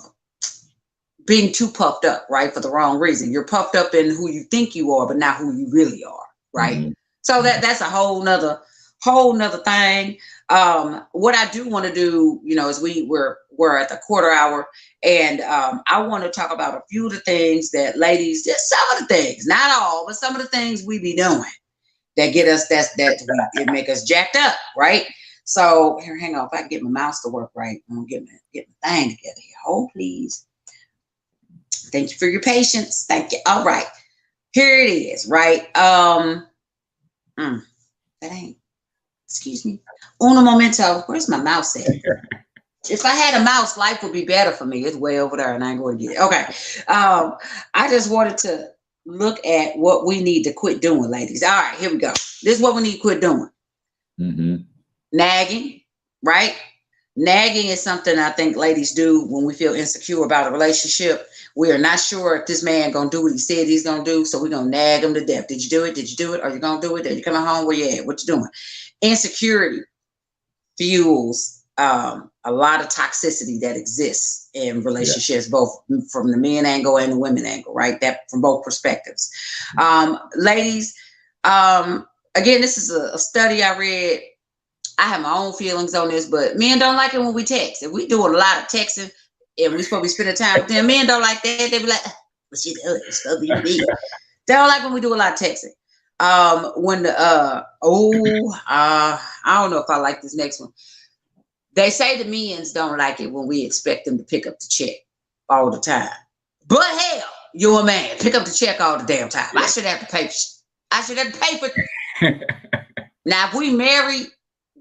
being too puffed up, right? For the wrong reason. You're puffed up in who you think you are, but not who you really are, right? So that's a whole nother thing. What I do want to do, is we're at the quarter hour, and I want to talk about a few of the things that ladies, just some of the things, not all, but some of the things we be doing that get us, it make us jacked up, right? So here, hang on, if I can get my mouse to work right, I'm gonna get my thing together here. Hold, please. Thank you for your patience. Thank you. All right. Here it is, right? That ain't, excuse me. Uno momento. Where's my mouse at? If I had a mouse, life would be better for me. It's way over there and I ain't going to get it. Okay. I just wanted to look at what we need to quit doing, ladies. All right, here we go. This is what we need to quit doing. Mm-hmm. Nagging, right? Nagging is something I think ladies do when we feel insecure about a relationship. We are not sure if this man gonna do what he said he's gonna do, so we're gonna nag him to death. Did you do it? Did you do it? Are you gonna do it? Are you coming home? Where you at? What you doing? Insecurity fuels a lot of toxicity that exists in relationships, both from the men angle and the women angle, right? That from both perspectives. Ladies, again, this is a study I read. I have my own feelings on this, but men don't like it when we text. If we doing a lot of texting and we supposed to be spending time with them, men don't like that. They be like, what she doing? It's supposed to be me. They don't like when we do a lot of texting. I don't know if I like this next one. They say the men's don't like it when we expect them to pick up the check all the time. But hell, you're a man. Pick up the check all the damn time. I should have to pay. I should have to pay for. Now, if we married,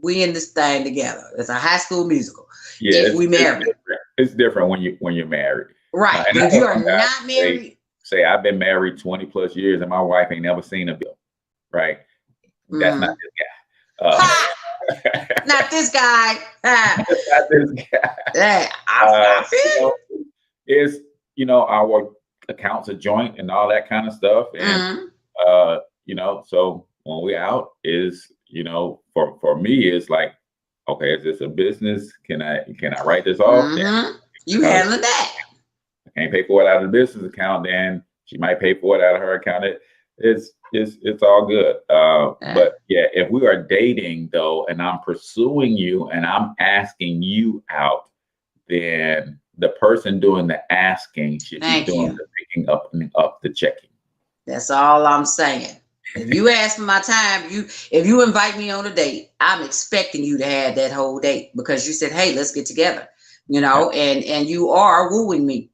we in this thing together. It's a High School Musical. Yeah, if we married, it's different when you're married. Right. But if you are not married, say I've been married 20 plus years and my wife ain't never seen a bill. Right. That's not this guy. Not this guy. Not this guy. I feel it's our accounts are joint and all that kind of stuff, and so when we're out is for me it's like, okay, is this a business? Can I write this off? You handling that? I can't pay for it out of the business account. Then she might pay for it out of her account. It's all good. But yeah, if we are dating though, and I'm pursuing you and I'm asking you out, then the person doing the asking should be doing the picking up the checking. That's all I'm saying. If you ask for my time, if you invite me on a date, I'm expecting you to have that whole date because you said, hey, let's get together, and you are wooing me.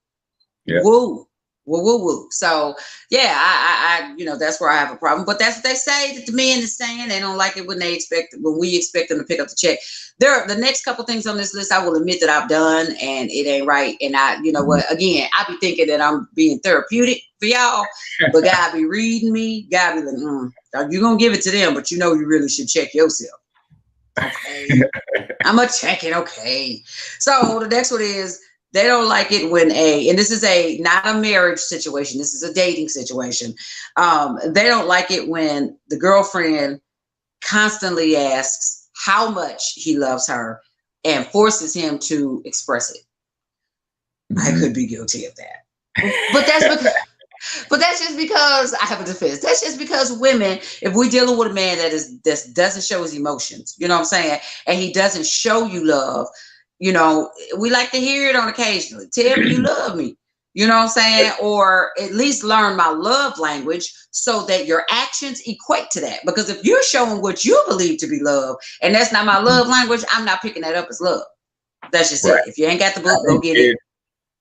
Yeah. Woo. So yeah, I that's where I have a problem. But that's what they say that the men is saying. They don't like it when we expect them to pick up the check. The next couple things on this list, I will admit that I've done, and it ain't right. And what? Again, I be thinking that I'm being therapeutic for y'all, but God be reading me. God be like, you gonna give it to them, but you really should check yourself. Okay, I'm gonna check it. Okay, so the next one is. They don't like it when and this is not a marriage situation. This is a dating situation. They don't like it when the girlfriend constantly asks how much he loves her and forces him to express it. I could be guilty of that. But that's just because I have a defense. That's just because women, if we're dealing with a man that doesn't show his emotions, you know what I'm saying? And he doesn't show you love, we like to hear it on occasionally. Tell me you love me, you know what I'm saying? Or at least learn my love language so that your actions equate to that. Because if you're showing what you believe to be love and that's not my love language, I'm not picking that up as love. That's just it. If you ain't got the book, go get it.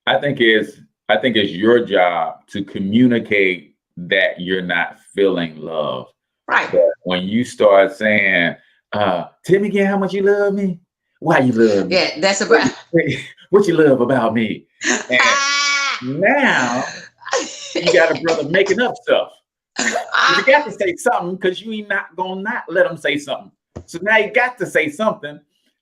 I think it's your job to communicate that you're not feeling love. Right. But when you start saying, tell me again how much you love me. Why you love me? Yeah, that's about what you love about me. And now you got a brother making up stuff. You got to say something because you ain't not gonna not let him say something. So now you got to say something.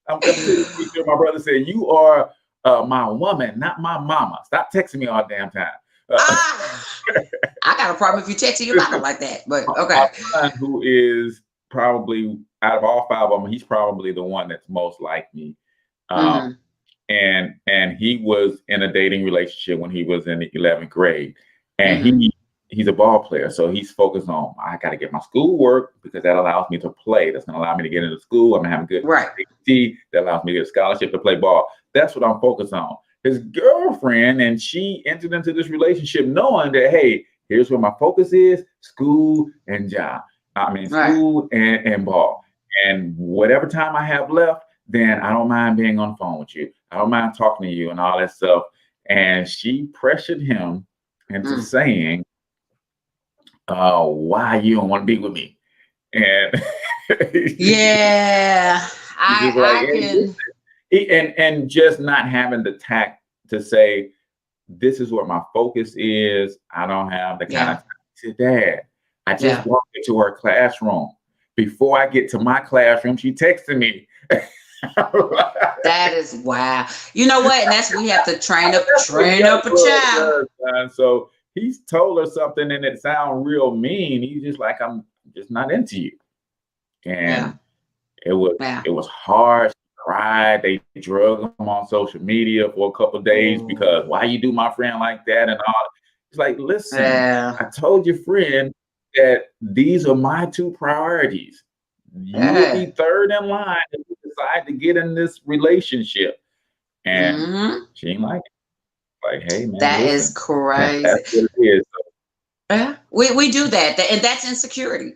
I'm pretty sure my brother said, you are my woman, not my mama. Stop texting me all damn time. I got a problem if you text your mama like that. But okay. My son, who is probably out of all five of them, he's probably the one that's most like me. And he was in a dating relationship when he was in the 11th grade. And he's a ball player. So he's focused on, I got to get my schoolwork because that allows me to play. That's going to allow me to get into school. I'm going to have a good ACT. That allows me to get a scholarship to play ball. That's what I'm focused on. His girlfriend, and she entered into this relationship knowing that, hey, here's where my focus is, school and job. School and ball. And whatever time I have left, then I don't mind being on the phone with you. I don't mind talking to you and all that stuff. And she pressured him into saying, why you don't want to be with me. And Yeah, I can. And just not having the tact to say, this is what my focus is. I don't have the kind of time. To Dad, I just walked into her classroom. Before I get to my classroom, she texted me. That is wow. You know what? And that's we have to train up a child. So he's told her something and it sounds real mean. He's just like, I'm just not into you. And it was hard. She cried. They drug him on social media for a couple of days because why you do my friend like that and all. It's like, listen, I told your friend that these are my two priorities. You will be third in line if you decide to get in this relationship. And she ain't like it. Like, hey, man. That is crazy. That's what it is. Yeah, we do that. And that's insecurity.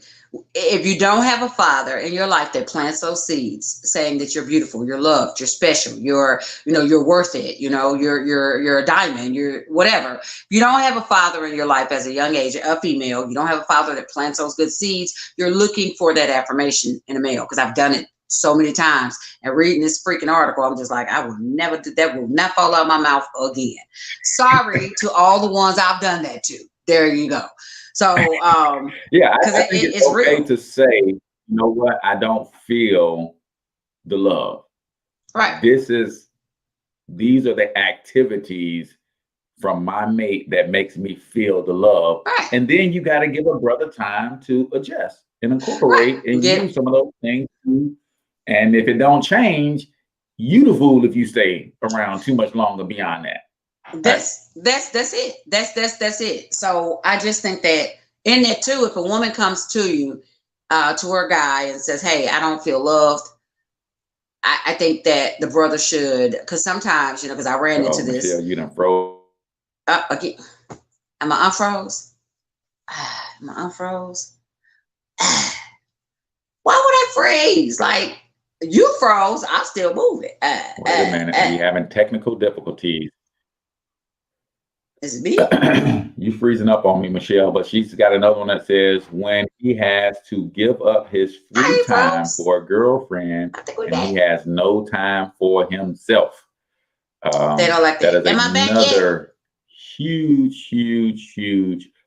If you don't have a father in your life that plants those seeds saying that you're beautiful, you're loved, you're special, you're worth it, you're a diamond, you're whatever. If you don't have a father in your life as a young age, a female, you don't have a father that plants those good seeds, you're looking for that affirmation in a male. Because I've done it so many times. And reading this freaking article, I'm just like, I will never do that. Will not fall out of my mouth again. Sorry to all the ones I've done that to. There you go. So, I think it's okay real to say, you know what, I don't feel the love. Right. These are the activities from my mate that makes me feel the love. Right. And then you got to give a brother time to adjust and incorporate and use some of those things too. And if it don't change, you the fool if you stay around too much longer beyond that. That's it. That's it. So I just think that in that too, if a woman comes to you, to her guy and says, hey, I don't feel loved, I think that the brother should, because sometimes, because I ran into this. Michelle, you done froze. Again, am I unfroze? Am I unfroze? Why would I freeze? Like, you froze, I'm still moving. Wait a minute, we having technical difficulties. Is it me? You freezing up on me, Michelle, but she's got another one that says when he has to give up his free time for a girlfriend and he has no time for himself. They don't like that. Am I back another huge,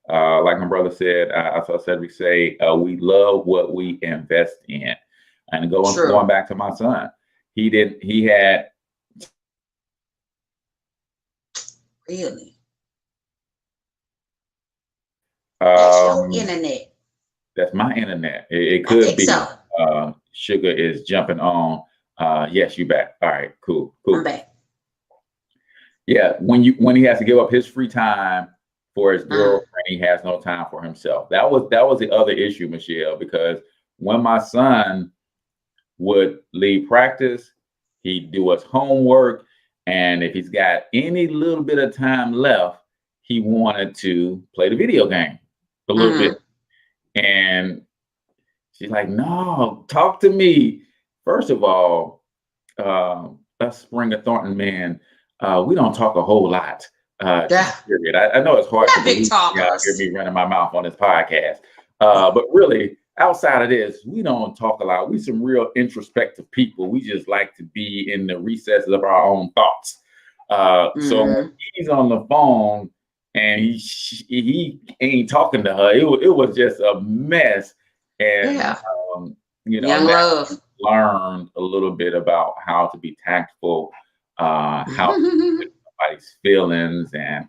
like my brother said, I saw Cedric say, we love what we invest in. And going back to my son, he had. Really? That's your internet. That's my internet. It could be. So. Sugar is jumping on. Yes, you back. All right, cool. I'm back. Yeah, when he has to give up his free time for his girlfriend, he has no time for himself. That was the other issue, Michelle, because when my son would leave practice, he'd do his homework, and if he's got any little bit of time left, he wanted to play the video game a little bit. And she's like, no, talk to me. First of all, us Springer Thornton men, we don't talk a whole lot. Period. I know it's hard to believe y'all hear me running my mouth on this podcast. But really, outside of this, we don't talk a lot. We some real introspective people. We just like to be in the recesses of our own thoughts. So when he's on the phone and he ain't talking to her, it was just a mess. And Young love. Learned a little bit about how to be tactful, how to get somebody's feelings and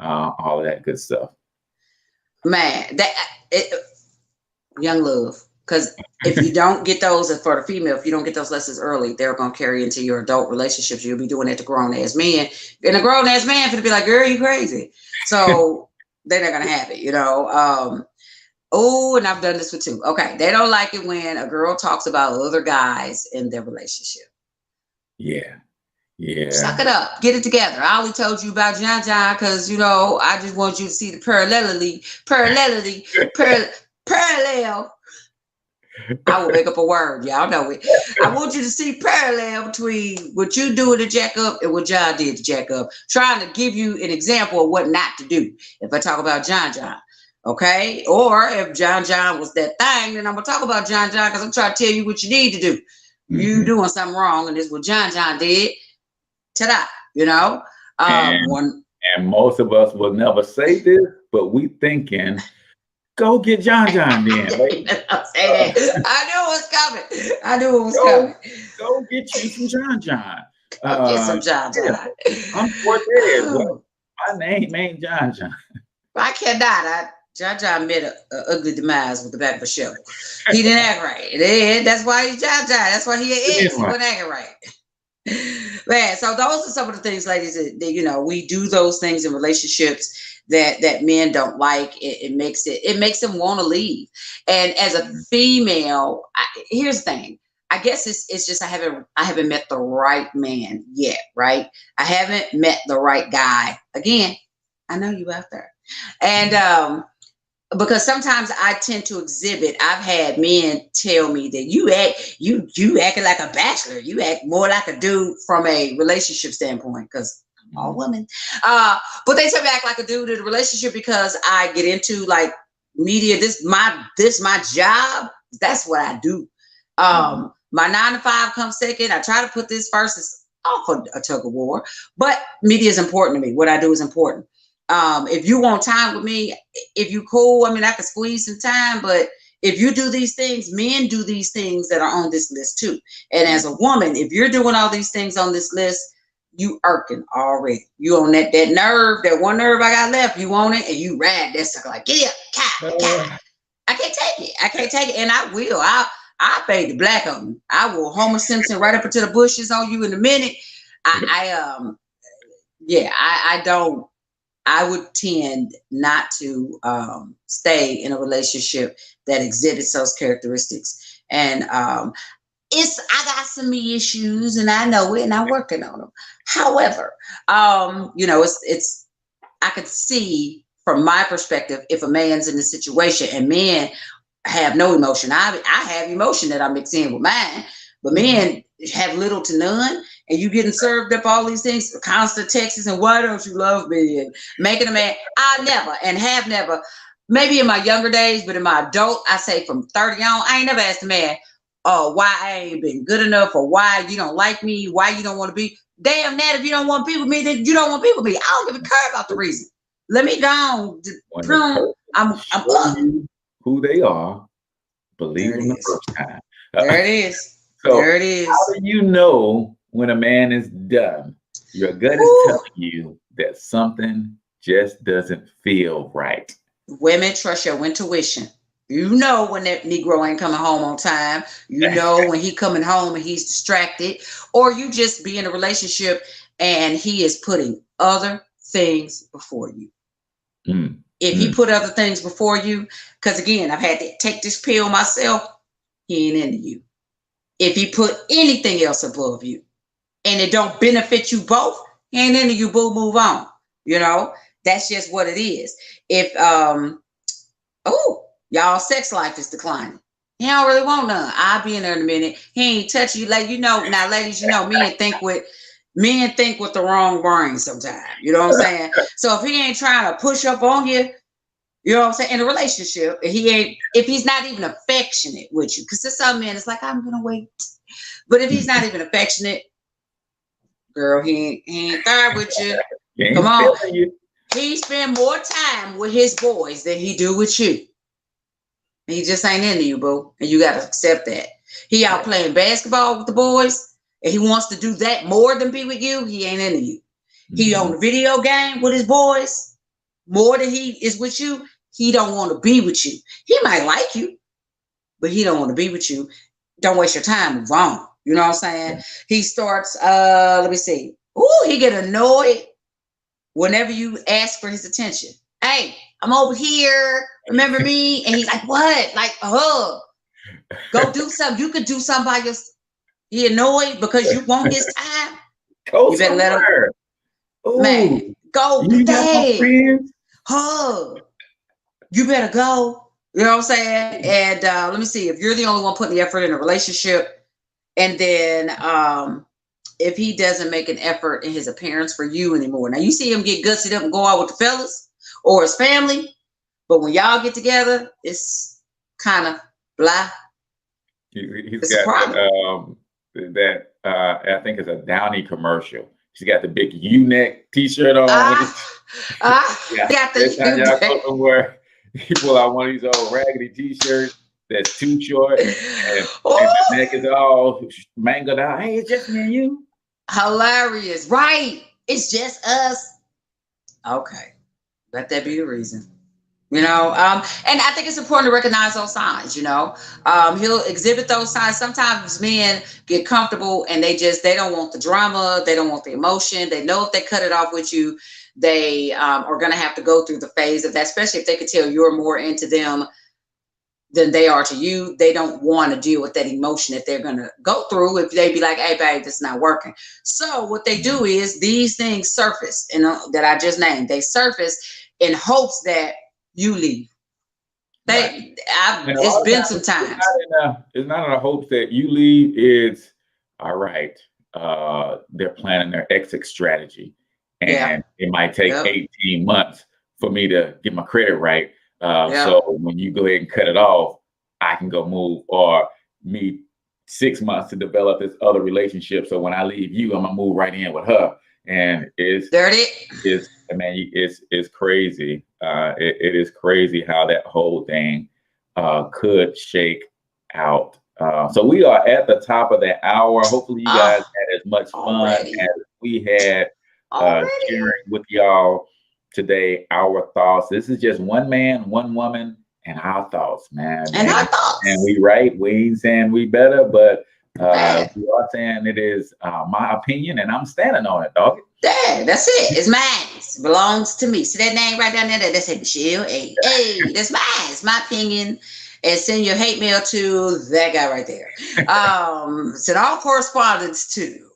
all of that good stuff. Man, young love. Because if you don't get those, for the female, if you don't get those lessons early, they're going to carry into your adult relationships. You'll be doing it to grown ass men. And a grown ass man going to be like, girl, you crazy. So they're not going to have it, and I've done this with two. Okay. They don't like it when a girl talks about other guys in their relationship. Yeah. Suck it up. Get it together. I only told you about John because, I just want you to see the parallel. I will make up a word. Y'all know it. I want you to see parallel between what you do to jack up and what John did to jack up. Trying to give you an example of what not to do. If I talk about John, okay? Or if John was that thing, then I'm going to talk about John because I'm trying to tell you what you need to do. You doing something wrong, and this is what John did. Ta-da, you know? And most of us will never say this, but we thinking, go get John then. Right? I knew it was coming. Go get you some John. Get some John. I'm Cortez. Well, my name ain't John. I cannot. John met an ugly demise with the back of a shovel. He didn't act right. That's why he's John. That's why he is. He wasn't acting right. Man, so those are some of the things, ladies, that we do those things in relationships that men don't like. It makes them want to leave. And as a female, here's the thing. I guess it's just I haven't met the right man yet, right? I haven't met the right guy. Again, I know you out there. And because sometimes I tend to exhibit. I've had men tell me that you acting like a bachelor. You act more like a dude from a relationship standpoint, because I'm all women. But they tell me I act like a dude in a relationship because I get into like media. This my job. That's what I do. My 9 to 5 comes second. I try to put this first. It's awful a tug of war, but media is important to me. What I do is important. If you want time with me, if you cool, I can squeeze some time, but if you do these things, men do these things that are on this list too. And as a woman, if you're doing all these things on this list, you irking already. You on that nerve, that one nerve I got left, you on it, and you ride that sucker like, get up, I can't take it. And I will. I fade the black on you. I will Homer Simpson right up into the bushes on you in a minute. I would tend not to stay in a relationship that exhibits those characteristics. And I got some issues, and I know it, and I'm working on them. However, it's I could see from my perspective if a man's in the situation, and men have no emotion. I have emotion that I mix in with mine, but men have little to none. And you getting served up all these things, constant texts, and why don't you love me? And making a man, I never and have never, maybe in my younger days, but in my adult, I say from 30 on, I ain't never asked a man, why I ain't been good enough, or why you don't like me, why you don't want to be. Damn that, if you don't want to be with me, then you don't want to be with me. I don't give a care about the reason. Let me go. I'm up. Who they are, believe them the first time. There it is. So there it is. How do you know when a man is done? Your gut is telling you that something just doesn't feel right. Women, trust your intuition. You know when that Negro ain't coming home on time. You know when he coming home and he's distracted, or you just be in a relationship and he is putting other things before you. If he put other things before you, because again, I've had to take this pill myself, he ain't into you. If he put anything else above you and it don't benefit you both, he ain't into you, boo, move on. That's just what it is. If, y'all sex life is declining. He don't really want none. I'll be in there in a minute. He ain't touch you. Now ladies, men think with the wrong brain sometimes. You know what I'm saying? So if he ain't trying to push up on you, you know what I'm saying, in a relationship, if he's not even affectionate with you, because to some men it's like, I'm gonna wait. But if he's not even affectionate, girl, he ain't there with you. Come on. He spend more time with his boys than he do with you. He just ain't into you, boo. And you gotta accept that. He out playing basketball with the boys, and he wants to do that more than be with you. He ain't into you. He on the video game with his boys more than he is with you. He don't want to be with you. He might like you, but he don't want to be with you. Don't waste your time. Move on. You know what I'm saying? He starts, let me see. He get annoyed whenever you ask for his attention. Hey, I'm over here. Remember me? And he's like, what? Like a hug. Go do something. You could do something by yourself. He annoyed because you want his time. You better let him. Man, go. Hey, hug. You better go. You know what I'm saying? And let me see, if you're the only one putting the effort in a relationship, and then if he doesn't make an effort in his appearance for you anymore. Now you see him get gutsied up and go out with the fellas or his family, but when y'all get together, it's kind of blah. He's It's a got problem. I think it's a Downy commercial. She's got the big U-neck T-shirt on. Got Next time y'all the go somewhere, you pull out one of these old raggedy T-shirts that's too short, and the neck is all mangled out. Hey, it's just me and you. Hilarious, right? It's just us. Okay, let that be the reason. You know, and I think it's important to recognize those signs. You know, he'll exhibit those signs. Sometimes men get comfortable and they don't want the drama, they don't want the emotion. They know if they cut it off with you, they are going to have to go through the phase of that. Especially if they could tell you're more into them than they are to you. They don't want to deal with that emotion that they're going to go through. If they be like, "Hey, babe, this is not working." So what they do is these things surface, and that I just named. They surface in hopes that you leave. It's been some times. It's not in the hopes that you leave. It's all right. They're planning their exit strategy, and it might take 18 months for me to get my credit right. So when you go ahead and cut it off, I can go move, or me 6 months to develop this other relationship. So when I leave you, I'm gonna move right in with her. And it's crazy. It is crazy how that whole thing could shake out. So we are at the top of the hour. Hopefully you guys had as much fun as we had sharing with y'all today our thoughts. This is just one man, one woman, and our thoughts, man. Our thoughts. And we right. We ain't saying we better, but we are saying it is my opinion, and I'm standing on it, dog. Yeah, that's it. It's mine. It belongs to me. See that name right down there? That's Michelle. Hey, that's mine. It's my opinion. And send your hate mail to that guy right there. Send all correspondence to.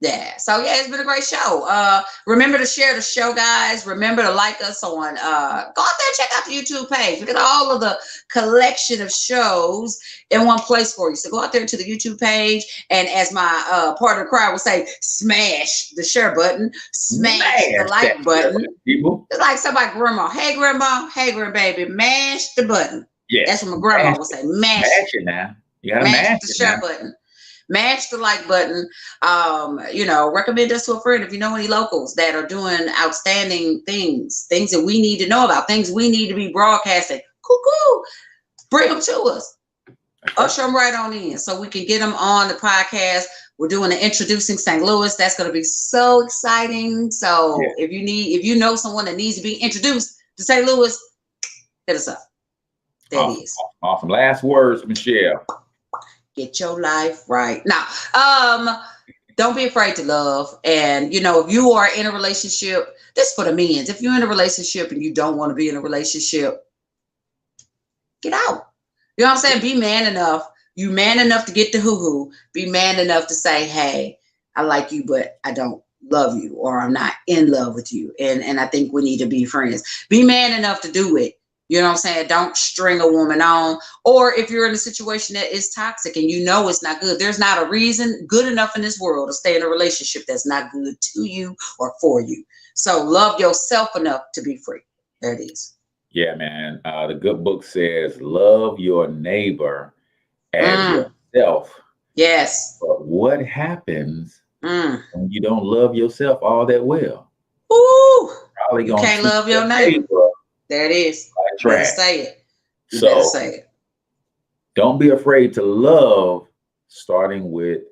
Yeah. So yeah, it's been a great show. Remember to share the show, guys. Remember to like us on go out there and check out the YouTube page. Look at all of the collection of shows in one place for you. So go out there to the YouTube page, and as my partner crowd would say, smash the share button, smash the like button. It's like somebody grandma. Hey grandma, hey grandbaby, mash the button. Yeah. That's what my grandma would say. Mash it now. You gotta mash the share button. Mash the like button. Recommend us to a friend if you know any locals that are doing outstanding things that we need to know about, things we need to be broadcasting. Cuckoo. Bring them to us. Usher them right on in so we can get them on the podcast. We're doing the Introducing St. Louis. That's going to be so exciting. So if you know someone that needs to be introduced to St. Louis, hit us up. That is awesome. Last words, Michelle. Get your life right. Now, don't be afraid to love. And, if you are in a relationship, this for the men. If you're in a relationship and you don't want to be in a relationship, get out. You know what I'm saying? Be man enough. You man enough to get the hoo-hoo. Be man enough to say, hey, I like you, but I don't love you, or I'm not in love with you. And I think we need to be friends. Be man enough to do it. You know what I'm saying? Don't string a woman on. Or if you're in a situation that is toxic and it's not good, there's not a reason good enough in this world to stay in a relationship that's not good to you or for you. So love yourself enough to be free. There it is. Yeah, man. The good book says, love your neighbor as yourself. Yes. But what happens when you don't love yourself all that well? Ooh. You can't love your neighbor. There it is. You better say it. You better say it. Don't be afraid to love, starting with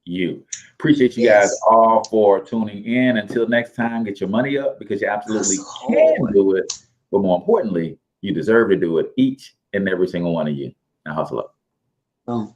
you. Appreciate you guys all for tuning in. Until next time, get your money up, because you absolutely can do it. But more importantly, you deserve to do it, each and every single one of you. Now hustle up. Boom.